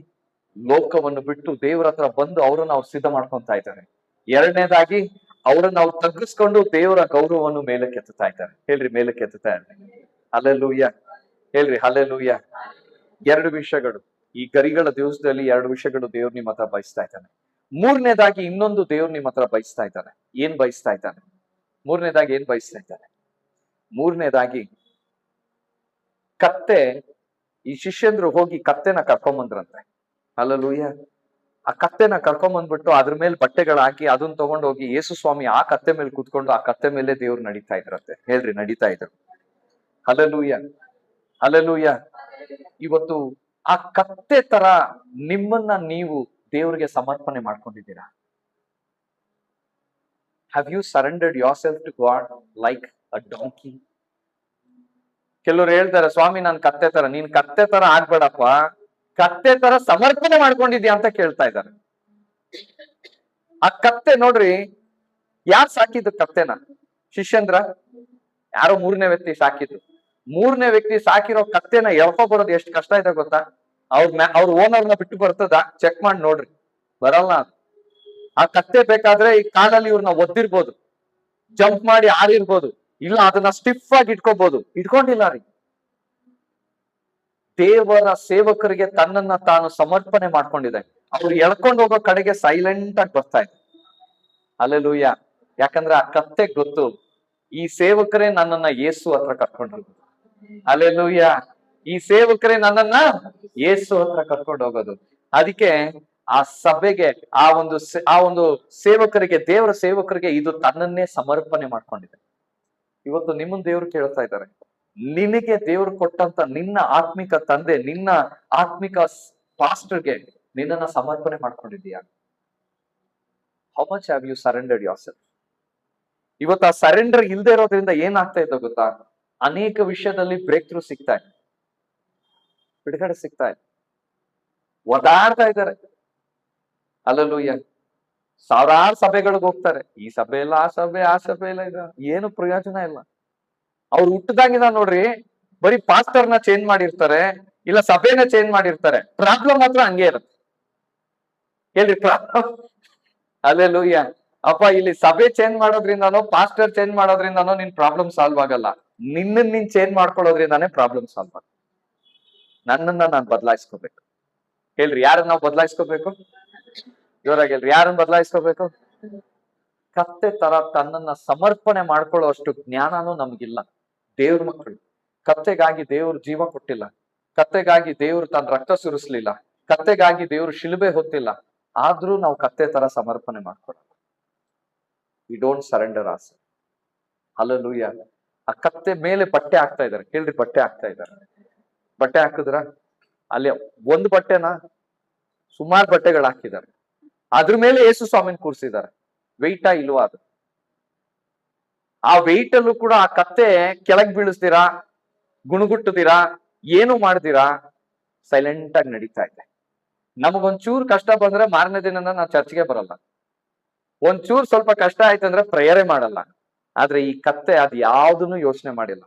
A: ಲೋಕವನ್ನು ಬಿಟ್ಟು ದೇವರ ಹತ್ರ ಬಂದು ಅವರನ್ನ ಅವ್ರು ಸಿದ್ಧ ಮಾಡ್ಕೊಂತಾ ಇದ್ದಾರೆ. ಎರಡನೇದಾಗಿ ಅವರನ್ನ ಅವ್ರು ತಗ್ಗಿಸ್ಕೊಂಡು ದೇವರ ಗೌರವವನ್ನು ಮೇಲೆ ಕೆತ್ತುತ್ತಾ ಇದ್ದಾರೆ. ಹೇಳ್ರಿ, ಮೇಲೆ ಕೆತ್ತುತ್ತಾ ಇದ್ದಾರೆ. ಹಲ್ಲೆಲೂಯಾ. ಹೇಳ್ರಿ, ಹಲ್ಲೆಲೂಯಾ. ಎರಡು ವಿಷಯಗಳು ಈ ಗರಿಗಳ ದಿವಸದಲ್ಲಿ, ಎರಡು ವಿಷಯಗಳು ದೇವ್ರು ನಿಮ್ಮ ಹತ್ರ ಬಯಸ್ತಾ ಇದ್ದಾನೆ. ಮೂರನೇದಾಗಿ ಇನ್ನೊಂದು ದೇವ್ರು ನಿಮ್ಮ ಹತ್ರ ಬಯಸ್ತಾ ಇದ್ದಾನೆ. ಏನ್ ಬಯಸ್ತಾ ಇದ್ದಾನೆ? ಮೂರನೇದಾಗಿ ಏನ್ ಬಯಸ್ತಾ ಇದ್ದಾನೆ? ಮೂರನೇದಾಗಿ ಕತ್ತೆ, ಈ ಶಿಷ್ಯಂದ್ರು ಹೋಗಿ ಕತ್ತೆನ ಕರ್ಕೊಂಬಂದ್ರಂತೆ. ಹಲ್ಲೆಲೂಯಾ. ಆ ಕತ್ತೆನ ಕರ್ಕೊಂಬಂದ್ಬಿಟ್ಟು ಅದ್ರ ಮೇಲೆ ಬಟ್ಟೆಗಳು ಹಾಕಿ ಅದನ್ನ ತಗೊಂಡೋಗಿ ಯೇಸು ಸ್ವಾಮಿ ಆ ಕತ್ತೆ ಮೇಲೆ ಕೂತ್ಕೊಂಡು ಆ ಕತ್ತೆ ಮೇಲೆ ದೇವ್ರು ನಡೀತಾ ಇದ್ರಂತೆ. ಹೇಳ್ರಿ, ನಡೀತಾ ಇದ್ರು. ಹಲ್ಲೆಲೂಯಾ. ಹಲ್ಲೆಲೂಯಾ. ಇವತ್ತು ಆ ಕತ್ತೆ ತರ ನಿಮ್ಮನ್ನ ನೀವು ದೇವರಿಗೆ ಸಮರ್ಪಣೆ ಮಾಡ್ಕೊಂಡಿದ್ದೀರಾ? Have you surrendered yourself to God like a donkey? ಕೆಲವರು ಹೇಳ್ತಾರೆ, ಸ್ವಾಮಿ ನಾನ್ ಕತ್ತೆ ತರ. ನೀನ್ ಕತ್ತೆ ತರ ಆಗ್ಬೇಡಪ್ಪ, ಕತ್ತೆ ತರ ಸಮರ್ಪಣೆ ಮಾಡ್ಕೊಂಡಿದ್ಯಾ ಅಂತ ಕೇಳ್ತಾ ಇದ್ದಾರೆ. ಆ ಕತ್ತೆ ನೋಡ್ರಿ, ಯಾರು ಸಾಕಿದ್ದು ಕತ್ತೆನ? ಶಿಷ್ಯಂದ್ರ? ಯಾರೋ ಮೂರನೇ ವ್ಯಕ್ತಿ ಸಾಕಿದ್ದು. ಮೂರನೇ ವ್ಯಕ್ತಿ ಸಾಕಿರೋ ಕತ್ತೆನ ಎಳ್ಕೊ ಬರೋದು ಎಷ್ಟು ಕಷ್ಟ ಇದೆ ಗೊತ್ತಾ? ಅವ್ರ ಓನರ್ನ ಬಿಟ್ಟು ಬರ್ತದ? ಚೆಕ್ ಮಾಡಿ ನೋಡ್ರಿ, ಬರಲ್ಲ. ಆ ಕತ್ತೆ ಬೇಕಾದ್ರೆ ಈ ಕಾಲಲ್ಲಿ ಇವ್ರನ್ನ ಒದ್ದಿರ್ಬೋದು, ಜಂಪ್ ಮಾಡಿ ಆರಿರ್ಬೋದು, ಇಲ್ಲ ಅದನ್ನ ಸ್ಟಿಫ್ ಆಗಿ ಇಟ್ಕೋಬಹುದು. ಇಟ್ಕೊಂಡಿಲ್ಲ ರೀ. ದೇವರ ಸೇವಕರಿಗೆ ತನ್ನನ್ನ ತಾನು ಸಮರ್ಪಣೆ ಮಾಡ್ಕೊಂಡಿದೆ. ಅವ್ರು ಎಳ್ಕೊಂಡು ಹೋಗೋ ಕಡೆಗೆ ಸೈಲೆಂಟ್ ಆಗಿ ಬರ್ತಾ ಇದೆ. ಹಲ್ಲೆಲೂಯಾ. ಯಾಕಂದ್ರೆ ಆ ಕತ್ತೆ ಗೊತ್ತು, ಈ ಸೇವಕರೇ ನನ್ನನ್ನ ಯೇಸು ಹತ್ರ ಕರ್ಕೊಂಡು. ಹಲ್ಲೆಲೂಯಾ. ಈ ಸೇವಕರೇ ನನ್ನನ್ನ ಯೇಸು ಹತ್ರ ಕರ್ಕೊಂಡು ಹೋಗೋದು. ಅದಕ್ಕೆ ಆ ಸಭೆಗೆ, ಆ ಒಂದು ಸೇವಕರಿಗೆ, ದೇವರ ಸೇವಕರಿಗೆ ಇದು ತನ್ನನ್ನೇ ಸಮರ್ಪಣೆ ಮಾಡ್ಕೊಂಡಿದೆ. ಇವತ್ತು ನಿಮ್ಮನ್ನ ದೇವ್ರು ಕೇಳ್ತಾ ಇದ್ದಾರೆ, ನಿನಗೆ ದೇವ್ರು ಕೊಟ್ಟಂತ ನಿನ್ನ ಆತ್ಮಿಕ ತಂದೆ, ನಿನ್ನ ಆತ್ಮಿಕ ಪಾಸ್ಟರ್ಗೆ ನಿನ್ನನ್ನ ಸಮರ್ಪಣೆ ಮಾಡ್ಕೊಂಡಿದೀಯಾ? How much have you surrendered yourself? ಇವತ್ತು ಆ ಸರೆಂಡರ್ ಇಲ್ದೇ ಇರೋದ್ರಿಂದ ಏನಾಗ್ತಾ ಇದೆ ಗೊತ್ತಾ? ಅನೇಕ ವಿಷಯದಲ್ಲಿ ಬ್ರೇಕ್ ಥ್ರೂ ಸಿಗ್ತಾ ಇದೆ, ಬಿಡುಗಡೆ ಸಿಗ್ತಾ ಇದೆ, ಒದಾಡ್ತಾ ಇದ್ದಾರೆ. ಅಲ್ಲೂಯ್ಯ, ಸಾವಿರಾರು ಸಭೆಗಳಿಗೆ ಹೋಗ್ತಾರೆ, ಈ ಸಭೆ ಇಲ್ಲ, ಆ ಸಭೆ, ಆ ಸಭೆ ಇಲ್ಲ, ಇದು ಏನು ಪ್ರಯೋಜನ ಇಲ್ಲ. ಅವ್ರು ಹುಟ್ಟದಾಗಿನ ನೋಡ್ರಿ, ಬರೀ ಪಾಸ್ಟರ್ನ ಚೇಂಜ್ ಮಾಡಿರ್ತಾರೆ, ಇಲ್ಲ ಸಭೆನ ಚೇಂಜ್ ಮಾಡಿರ್ತಾರೆ, ಪ್ರಾಬ್ಲಮ್ ಮಾತ್ರ ಹಂಗೆ ಇರುತ್ತೆ. ಹೇಳ್ರಿ ಪ್ರಾಬ್ಲಮ್. ಅಲ್ಲೆಲ್ಲೂಯ್ಯ. ಅಪ್ಪ, ಇಲ್ಲಿ ಸಭೆ ಚೇಂಜ್ ಮಾಡೋದ್ರಿಂದಾನೋ ಪಾಸ್ಟರ್ ಚೇಂಜ್ ಮಾಡೋದ್ರಿಂದಾನೋ ನಿನ್ ಪ್ರಾಬ್ಲಮ್ ಸಾಲ್ವ್ ಆಗಲ್ಲ. ನಿನ್ನನ್ ನೀನ್ ಚೇಂಜ್ ಮಾಡ್ಕೊಳ್ಳೋದ್ರಿಂದಾನೇ ಪ್ರಾಬ್ಲಮ್ ಸಾಲ್ವ್ ಆಗ. ನನ್ನನ್ನ ನಾನು ಬದಲಾಯಿಸ್ಕೋಬೇಕು. ಹೇಳ್ರಿ, ಯಾರನ್ನ ನಾವು ಬದಲಾಯಿಸ್ಕೋಬೇಕು? ಜೋರಾಗಿ ಹೇಳ್ರಿ, ಯಾರನ್ನ ಬದಲಾಯಿಸ್ಕೋಬೇಕು? ಕತ್ತೆ ತರ ತನ್ನನ್ನ ಸಮರ್ಪಣೆ ಮಾಡ್ಕೊಳ್ಳೋ ಅಷ್ಟು ಜ್ಞಾನನೂ ನಮ್ಗಿಲ್ಲ. ದೇವ್ರ ಮಕ್ಕಳು, ಕತ್ತೆಗಾಗಿ ದೇವ್ರ ಜೀವ ಕೊಟ್ಟಿಲ್ಲ, ಕತ್ತೆಗಾಗಿ ದೇವ್ರು ತನ್ನ ರಕ್ತ ಸುರಿಸ್ಲಿಲ್ಲ, ಕತ್ತೆಗಾಗಿ ದೇವ್ರು ಶಿಲುಬೆ ಹೊತ್ತಿಲ್ಲ. ಆದ್ರೂ ನಾವು ಕತ್ತೆ ತರ ಸಮರ್ಪಣೆ ಮಾಡ್ಕೊಳ್ಳೋದು. We don't surrender as. Hallelujah. ಆ ಕತ್ತೆ ಮೇಲೆ ಬಟ್ಟೆ ಹಾಕ್ತಾ ಇದಾರೆ. ಕೇಳ್ರಿ, ಬಟ್ಟೆ ಹಾಕ್ತಾ ಇದಾರೆ. ಬಟ್ಟೆ ಹಾಕಿದ್ರ ಅಲ್ಲಿ ಒಂದು ಬಟ್ಟೆನ ಸುಮಾರು ಬಟ್ಟೆಗಳು ಹಾಕಿದ್ದಾರೆ. ಅದ್ರ ಮೇಲೆ ಯೇಸು ಸ್ವಾಮಿನ ಕೂರ್ಸಿದ್ದಾರೆ. ವೆಯ್ಟಾ ಇಲ್ವಾ? ಅದು ಆ ವೆಯ್ಟ್ ಅಲ್ಲೂ ಕೂಡ ಆ ಕತ್ತೆ ಕೆಳಗ್ ಬೀಳಿಸ್ತೀರಾ, ಗುಣಗುಟ್ಟದಿರಾ, ಏನು ಮಾಡ್ದಿರಾ, ಸೈಲೆಂಟ್ ಆಗಿ ನಡೀತಾ ಇದೆ. ನಮಗೊಂಚೂರು ಕಷ್ಟ ಬಂದ್ರೆ ಮಾರನೇ ದಿನ ನಾವು ಚರ್ಚ್ಗೆ ಬರಲ್ಲ. ಒಂಚೂರು ಸ್ವಲ್ಪ ಕಷ್ಟ ಆಯ್ತಂದ್ರೆ ಪ್ರೇಯರೇ ಮಾಡಲ್ಲ. ಆದ್ರೆ ಈ ಕತ್ತೆ ಅದ್ ಯಾವ್ದನ್ನು ಯೋಚನೆ ಮಾಡಿಲ್ಲ.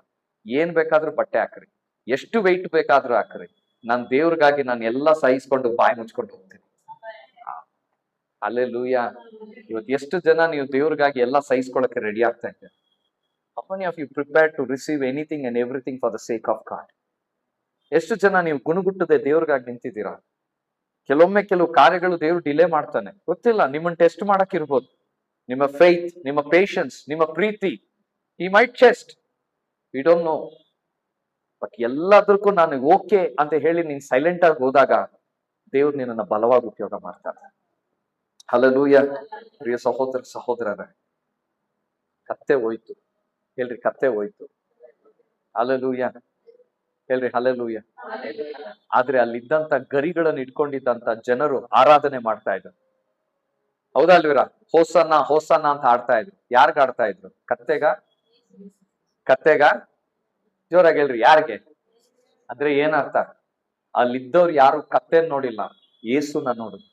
A: ಏನ್ ಬೇಕಾದ್ರೂ ಬಟ್ಟೆ ಹಾಕ್ರಿ, ಎಷ್ಟು ವೆಯ್ಟ್ ಬೇಕಾದ್ರೂ ಹಾಕ್ರಿ, ನಾನ್ ದೇವ್ರಿಗಾಗಿ ನಾನು ಎಲ್ಲಾ ಸಹಿಸ್ಕೊಂಡು ಬಾಯಿ ಮುಚ್ಕೊಂಡು ಹೋಗ್ತೀನಿ. ಹಲ್ಲೆಲೂಯಾ. ಇವತ್ತು ಎಷ್ಟು ಜನ ನೀವು ದೇವ್ರಿಗಾಗಿ ಎಲ್ಲ ಸಹಿಸ್ಕೊಳಕ್ಕೆ ರೆಡಿ ಆಗ್ತಾ ಇದ್ದಾರೆ? How many of you prepared to receive anything and everything for the sake of God? ಎಷ್ಟು ಜನ ನೀವು ಗುಣಗುಟ್ಟದೆ ದೇವ್ರಿಗಾಗಿ ನಿಂತಿದ್ದೀರಾ? ಕೆಲವೊಮ್ಮೆ ಕೆಲವು ಕಾರ್ಯಗಳು ದೇವ್ರು ಡಿಲೇ ಮಾಡ್ತಾನೆ, ಗೊತ್ತಿಲ್ಲ. ನಿಮ್ಮನ್ನ ಟೆಸ್ಟ್ ಮಾಡಕ್ ಇರ್ಬೋದು. ನಿಮ್ಮ ಫೇತ್, ನಿಮ್ಮ ಪೇಷನ್ಸ್, ನಿಮ್ಮ ಪ್ರೀತಿ. He might test, we don't know. But ಎಲ್ಲದಕ್ಕೂ ನಾನು ಓಕೆ ಅಂತ ಹೇಳಿ ನೀನ್ ಸೈಲೆಂಟ್ ಆಗಿ ಹೋದಾಗ ದೇವ್ರು ನಿನ್ನನ್ನ ಬಲವಾಗಿ ಉಪಯೋಗ ಮಾಡ್ತಾರೆ. ಹಲ್ಲೆಲೂಯಾ. ಪ್ರಿಯ ಸಹೋದರ ಸಹೋದರರೇ, ಕತ್ತೆ ಹೋಯ್ತು. ಹೇಳ್ರಿ, ಕತ್ತೆ ಹೋಯ್ತು. ಹಲ್ಲೆಲೂಯಾ. ಹೇಳ್ರಿ, ಹಲ್ಲೆಲೂಯಾ. ಆದ್ರೆ ಅಲ್ಲಿದ್ದಂತ ಗರಿಗಳನ್ನು ಇಟ್ಕೊಂಡಿದ್ದಂತ ಜನರು ಆರಾಧನೆ ಮಾಡ್ತಾ ಇದ್ರು. ಹೌದಾ ಅಲ್ವೀರ? ಹೋಸನ್ನ ಹೋಸನ್ನ ಅಂತ ಆಡ್ತಾ ಇದ್ರು. ಯಾರ್ಗ ಆಡ್ತಾ ಇದ್ರು? ಕತ್ತೆಗ? ಕತ್ತೆಗ? ಜೋರಾಗಿ ಹೇಳ್ರಿ, ಯಾರಿಗೆ? ಅಂದ್ರೆ ಏನರ್ಥ? ಅಲ್ಲಿದ್ದವ್ರು ಯಾರು ಕತ್ತೆನ್ ನೋಡಿಲ್ಲ, ಯೇಸುನ ನೋಡಿದ್ರು.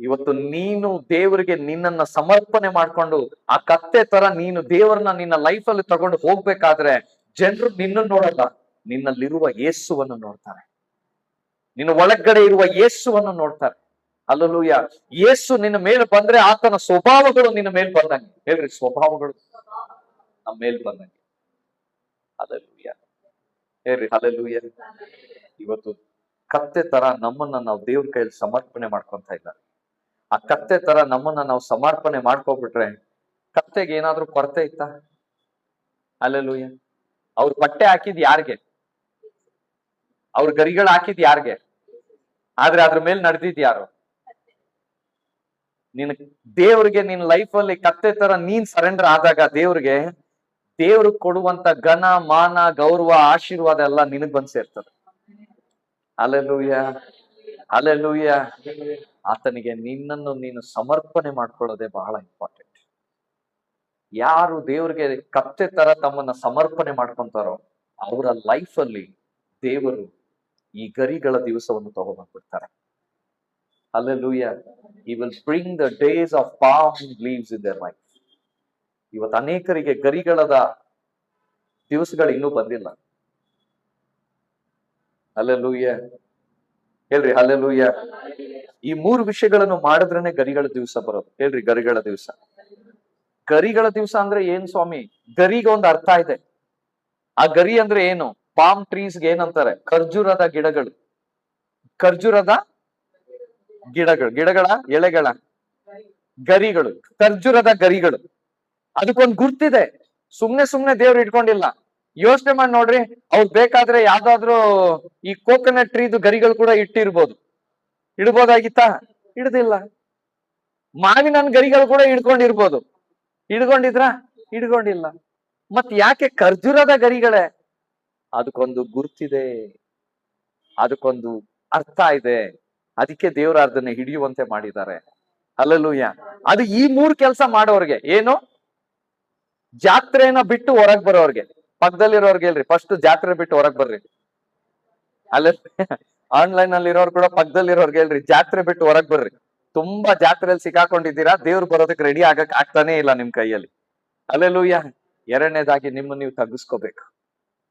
A: ಇವತ್ತು ನೀನು ದೇವರಿಗೆ ನಿನ್ನನ್ನ ಸಮರ್ಪಣೆ ಮಾಡ್ಕೊಂಡು ಆ ಕತ್ತೆ ತರ ನೀನು ದೇವರನ್ನ ನಿನ್ನ ಲೈಫ್ ಅಲ್ಲಿ ತಗೊಂಡು ಹೋಗ್ಬೇಕಾದ್ರೆ ಜನರು ನಿನ್ನ ನೋಡಲ್ಲ, ನಿನ್ನಲ್ಲಿರುವ ಯೇಸುವನ್ನು ನೋಡ್ತಾರೆ. ನಿನ್ನ ಒಳಗಡೆ ಇರುವ ಯೇಸುವನ್ನು ನೋಡ್ತಾರೆ. ಹಲ್ಲೆಲೂಯಾ. ಯೇಸು ನಿನ್ನ ಮೇಲೆ ಬಂದ್ರೆ ಆತನ ಸ್ವಭಾವಗಳು ನಿನ್ನ ಮೇಲೆ ಬಂದಂಗೆ. ಹೇಳ್ರಿ, ಸ್ವಭಾವಗಳು ನಮ್ಮ ಮೇಲೆ ಬಂದಂಗೆ. ಹಲ್ಲೆಲೂಯಾ. ಹೇಳ್ರಿ, ಹಲ್ಲೆಲೂಯಾ. ಇವತ್ತು ಕತ್ತೆ ತರ ನಮ್ಮನ್ನ ನಾವು ದೇವ್ರ ಕೈಯಲ್ಲಿ ಸಮರ್ಪಣೆ ಮಾಡ್ಕೊಂತ ಇದ್ದಾರೆ. ಆ ಕತ್ತೆ ತರ ನಮ್ಮನ್ನ ನಾವು ಸಮರ್ಪಣೆ ಮಾಡ್ಕೊಬಿಟ್ರೆ ಕತ್ತೆಗೆ ಏನಾದ್ರೂ ಕೊರತೆ ಇತ್ತಾ? ಹಲ್ಲೆಲೂಯಾ. ಅವ್ರ ಬಟ್ಟೆ ಹಾಕಿದ್ ಯಾರ್ಗೆ? ಅವ್ರ ಗರಿಗಳು ಹಾಕಿದ್ ಯಾರ್ಗೆ? ಆದ್ರೆ ಅದ್ರ ಮೇಲೆ ನಡೆದಿದ್ ಯಾರು? ನಿನ್ ದೇವ್ರಿಗೆ ನಿನ್ ಲೈಫ್ ಅಲ್ಲಿ ಕತ್ತೆ ತರ ನೀನ್ ಸರೆಂಡರ್ ಆದಾಗ ದೇವ್ರಿಗೆ, ದೇವ್ರು ಕೊಡುವಂತ ಘನ, ಮಾನ, ಗೌರವ, ಆಶೀರ್ವಾದ ಎಲ್ಲ ನಿನಗ್ ಬಂದ್ ಸೇರ್ತದೆ. ಹಲ್ಲೆಲೂಯಾ. ಹಲ್ಲೆಲೂಯಾ. ಆತನಿಗೆ ನಿನ್ನನ್ನು ನೀನು ಸಮರ್ಪಣೆ ಮಾಡ್ಕೊಳ್ಳೋದೇ ಬಹಳ ಇಂಪಾರ್ಟೆಂಟ್. ಯಾರು ದೇವ್ರಿಗೆ ಕತ್ತೆ ತರ ತಮ್ಮನ್ನ ಸಮರ್ಪಣೆ ಮಾಡ್ಕೊಂತಾರೋ ಅವರ ಲೈಫ್ ಅಲ್ಲಿ ದೇವರು ಈ ಗರಿಗಳ ದಿವಸವನ್ನು ತಗೊಂಡ್ಬಂದ್ಬಿಡ್ತಾರೆ. Hallelujah. He will bring the days of palm leaves in their life. ಇವತ್ತು ಅನೇಕರಿಗೆ ಗರಿಗಳದ ದಿವಸಗಳು ಇನ್ನೂ ಬಂದಿಲ್ಲ. ಹಲ್ಲೆಲೂಯಾ. ಹೇಳ್ರಿ, ಹಲ್ಲೆಲೂಯಾ. ಈ 3 ವಿಷಯಗಳನ್ನು ಮಾಡಿದ್ರೇನೆ ಗರಿಗಳ ದಿವಸ ಬರೋದು. ಹೇಳ್ರಿ, ಗರಿಗಳ ದಿವಸ. ಗರಿಗಳ ದಿವಸ ಅಂದ್ರೆ ಏನ್ ಸ್ವಾಮಿ? ಗರಿಗೆ ಒಂದು ಅರ್ಥ ಇದೆ. ಆ ಗರಿ ಅಂದ್ರೆ ಏನು? ಪಾಮ್ ಟ್ರೀಸ್ಗೆ ಏನಂತಾರೆ? ಖರ್ಜೂರದ ಗಿಡಗಳು. ಖರ್ಜೂರದ ಗಿಡಗಳು, ಗಿಡಗಳ ಎಳೆಗಳ ಗರಿಗಳು, ಖರ್ಜೂರದ ಗರಿಗಳು. ಅದಕ್ಕೊಂದು ಗುರ್ತಿದೆ. ಸುಮ್ನೆ ದೇವ್ರು ಇಟ್ಕೊಂಡಿಲ್ಲ. ಯೋಚನೆ ಮಾಡಿ ನೋಡ್ರಿ, ಅವ್ರು ಬೇಕಾದ್ರೆ ಯಾವ್ದಾದ್ರು ಈ ಕೋಕೋನಟ್ ಟ್ರೀದು ಗರಿಗಳು ಕೂಡ ಇಟ್ಟಿರ್ಬೋದು. ಇಡ್ಬೋದಾಗಿತ್ತಾ? ಇಡ್ದಿಲ್ಲ. ಮಾವಿನ ಗರಿಗಳು ಕೂಡ ಇಡ್ಕೊಂಡಿರ್ಬೋದು. ಇಡ್ಕೊಂಡಿದ್ರ? ಇಡ್ಕೊಂಡಿಲ್ಲ. ಮತ್ ಯಾಕೆ ಖರ್ಜೂರದ ಗರಿಗಳೇ? ಅದಕ್ಕೊಂದು ಗುರ್ತಿದೆ, ಅದಕ್ಕೊಂದು ಅರ್ಥ ಇದೆ. ಅದಕ್ಕೆ ದೇವ್ರ ಅದನ್ನ ಹಿಡಿಯುವಂತೆ ಮಾಡಿದ್ದಾರೆ. ಹಲ್ಲೆಲೂಯಾ. ಅದು ಈ 3 ಕೆಲಸ ಮಾಡೋರ್ಗೆ ಏನು? ಜಾತ್ರೆನ ಬಿಟ್ಟು ಹೊರಗ್ ಬರೋರ್ಗೆ. ಪಕ್ಕದಲ್ಲಿರೋರ್ಗೆ ಹೇಳ್ರಿ, ಫಸ್ಟ್ ಜಾತ್ರೆ ಬಿಟ್ಟು ಹೊರಗ್ ಬರ್ರಿ. ಅಲ್ಲ, ಆನ್ಲೈನ್ ಅಲ್ಲಿ ಇರೋರು ಕೂಡ ಪಕ್ಕದಲ್ಲಿರೋರ್ಗೆ ಹೇಳ್ರಿ, ಜಾತ್ರೆ ಬಿಟ್ಟು ಹೊರಗ್ ಬರ್ರಿ. ತುಂಬಾ ಜಾತ್ರೆಯಲ್ಲಿ ಸಿಕ್ಕಾಕೊಂಡಿದ್ದೀರಾ, ದೇವ್ರು ಬರೋದಕ್ಕೆ ರೆಡಿ ಆಗಕ್ ಆಗ್ತಾನೆ ಇಲ್ಲ ನಿಮ್ ಕೈಯಲ್ಲಿ. ಹಲ್ಲೆಲೂಯಾ. ಎರಡನೇದಾಗಿ ನಿಮ್ಮನ್ನ ನೀವು ತಗ್ಗಿಸ್ಕೋಬೇಕು.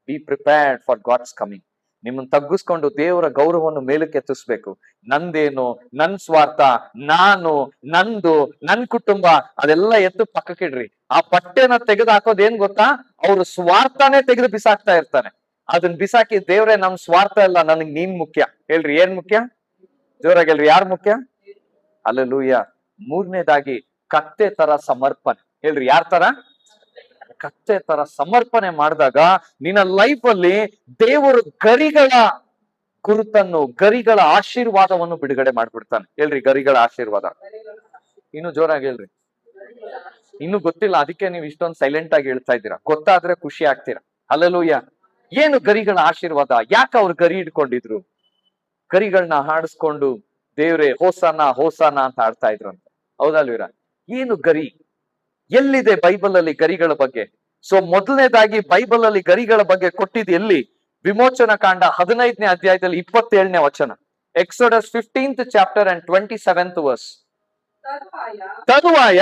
A: Be prepared for God's coming. ನಿಮ್ಮನ್ನ ತಗ್ಗಿಸ್ಕೊಂಡು ದೇವರ ಗೌರವವನ್ನು ಮೇಲಕ್ಕೆ ಎತ್ತಿಸ್ಬೇಕು. ನಂದೇನು, ನನ್ ಸ್ವಾರ್ಥ, ನಾನು, ನಂದು, ನನ್ ಕುಟುಂಬ ಅದೆಲ್ಲ ಎತ್ತು ಪಕ್ಕಕ್ಕಿಡ್ರಿ. ಆ ಪಟ್ಟೆನ ತೆಗೆದು ಹಾಕೋದ್ ಏನ್ ಗೊತ್ತಾ? ಅವ್ರು ಸ್ವಾರ್ಥನೇ ತೆಗೆದು ಬಿಸಾಕ್ತಾ ಇರ್ತಾನೆ. ಅದನ್ನ ಬಿಸಾಕಿ, ದೇವ್ರೆ ನಮ್ ಸ್ವಾರ್ಥ ಇಲ್ಲ, ನನಗ್ ನೀನ್ ಮುಖ್ಯ. ಹೇಳ್ರಿ, ಏನ್ ಮುಖ್ಯ? ಜೋರಾಗಿ ಹೇಳ್ರಿ, ಯಾರು ಮುಖ್ಯ? ಹಲ್ಲೆಲೂಯಾ. ಮೂರನೇದಾಗಿ ಕತ್ತೆ ತರ ಸಮರ್ಪಣೆ. ಹೇಳ್ರಿ, ಯಾರ ತರ? ಕತ್ತೆ ತರ ಸಮರ್ಪಣೆ ಮಾಡಿದಾಗ ನಿನ್ನ ಲೈಫ್ ಅಲ್ಲಿ ದೇವರು ಗರಿಗಳ ಗುರುತನ್ನು, ಗರಿಗಳ ಆಶೀರ್ವಾದವನ್ನು ಬಿಡುಗಡೆ ಮಾಡ್ಬಿಡ್ತಾನೆ. ಹೇಳ್ರಿ, ಗರಿಗಳ ಆಶೀರ್ವಾದ. ಇನ್ನು ಜೋರಾಗಿ ಹೇಳ್ರಿ. ಇನ್ನು ಗೊತ್ತಿಲ್ಲ, ಅದಕ್ಕೆ ನೀವು ಇಷ್ಟೊಂದು ಸೈಲೆಂಟ್ ಆಗಿ ಹೇಳ್ತಾ ಇದ್ದೀರಾ. ಗೊತ್ತಾದ್ರೆ ಖುಷಿ ಆಗ್ತೀರಾ. ಹಲ್ಲೆಲೂಯಾ. ಏನು ಗರಿಗಳ ಆಶೀರ್ವಾದ? ಯಾಕೆ ಅವ್ರು ಗರಿ ಇಟ್ಕೊಂಡಿದ್ರು? ಗರಿಗಳನ್ನ ಹಾಡಿಸ್ಕೊಂಡು ದೇವ್ರೆ ಹೋಸನ ಹೋಸನ ಅಂತ ಆಡ್ತಾ ಇದ್ರಂತೆ. ಹೌದಲ್ವೀರ? ಏನು ಗರಿ? ಎಲ್ಲಿದೆ ಬೈಬಲ್ ಅಲ್ಲಿ ಗರಿಗಳ ಬಗ್ಗೆ? ಸೊ ಮೊದಲನೇದಾಗಿ ಬೈಬಲ್ ಅಲ್ಲಿ ಗರಿಗಳ ಬಗ್ಗೆ ಕೊಟ್ಟಿದ್ದು ಎಲ್ಲಿ? ವಿಮೋಚನ ಕಾಂಡ 15ನೇ ಅಧ್ಯಾಯದಲ್ಲಿ 27ನೇ ವಚನ. Exodus 15th chapter and 27th verse. ತರುವಾಯ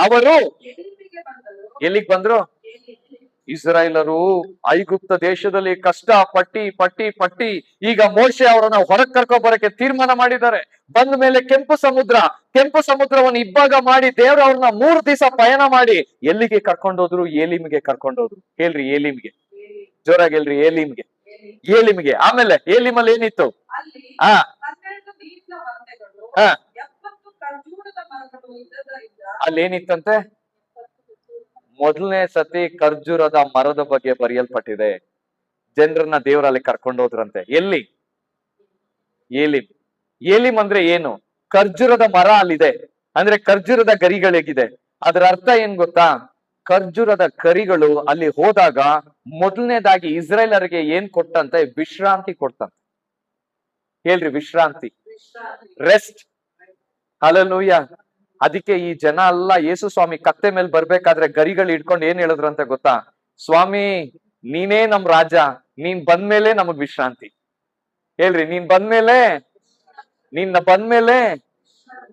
A: ಅವರು ಎಲ್ಲಿಗೆ ಬಂದ್ರು? ಇಸ್ರಾಯೇಲರು ಐಗುಪ್ತ ದೇಶದಲ್ಲಿ ಕಷ್ಟ ಪಟ್ಟಿ ಪಟ್ಟಿ ಪಟ್ಟಿ ಈಗ ಮೋಶೆ ಅವರನ್ನ ಹೊರಗ್ ಕರ್ಕೊಂಡ್ಬರಕ್ಕೆ ತೀರ್ಮಾನ ಮಾಡಿದ್ದಾರೆ. ಬಂದ ಮೇಲೆ ಕೆಂಪು ಸಮುದ್ರವನ್ನು ಇಬ್ಬಾಗ ಮಾಡಿ ದೇವ್ರ ಅವ್ರನ್ನ 3 ದಿವಸ ಪಯಣ ಮಾಡಿ ಎಲ್ಲಿಗೆ ಕರ್ಕೊಂಡೋದ್ರು? ಏಲಿಮ್ಗೆ ಕರ್ಕೊಂಡೋದ್ರು. ಹೇಳ್ರಿ, ಏಲಿಮ್ಗೆ. ಜೋರಾಗಿ ಹೇಳ್ರಿ, ಏಲಿಮ್ಗೆ. ಏಲಿಮ್ಗೆ. ಆಮೇಲೆ ಏಲಿಮಲ್ಲಿ ಏನಿತ್ತು? ಹಾ ಹಾ ಅಲ್ಲಿ ಏನಿತ್ತಂತೆ? ಮೊದಲನೇ ಸತಿ ಖರ್ಜೂರದ ಮರದ ಬಗ್ಗೆ ಬರೆಯಲ್ಪಟ್ಟಿದೆ. ಜನರನ್ನ ದೇವರಲ್ಲಿ ಕರ್ಕೊಂಡೋದ್ರಂತೆ. ಎಲ್ಲಿ? ಏಲಿಮ್. ಏಲಿಮ್ ಅಂದ್ರೆ ಏನು? ಖರ್ಜೂರದ ಮರ ಅಲ್ಲಿದೆ, ಅಂದ್ರೆ ಖರ್ಜೂರದ ಗರಿಗಳಿಗಿದೆ. ಅದರ ಅರ್ಥ ಏನ್ ಗೊತ್ತಾ? ಖರ್ಜೂರದ ಗರಿಗಳು ಅಲ್ಲಿ ಹೋದಾಗ ಮೊದಲನೇದಾಗಿ ಇಸ್ರೇಲರಿಗೆ ಏನ್ ಕೊಟ್ಟಂತೆ? ವಿಶ್ರಾಂತಿ ಕೊಡ್ತಂತೆ. ಹೇಳ್ರಿ, ವಿಶ್ರಾಂತಿ, ರೆಸ್ಟ್. ಹಲ್ಲೆಲೂಯಾ. ಅದಕ್ಕೆ ಈ ಜನ ಎಲ್ಲ ಯೇಸು ಸ್ವಾಮಿ ಕತ್ತೆ ಮೇಲೆ ಬರ್ಬೇಕಾದ್ರೆ ಗರಿಗಳು ಇಟ್ಕೊಂಡು ಏನ್ ಹೇಳಿದ್ರಂತೆ ಗೊತ್ತಾ? ಸ್ವಾಮಿ, ನೀನೇ ನಮ್ ರಾಜ, ನೀನ್ ಬಂದ್ಮೇಲೆ ನಮಗ್ ವಿಶ್ರಾಂತಿ. ಹೇಳ್ರಿ, ನೀನ್ ಬಂದ್ಮೇಲೆ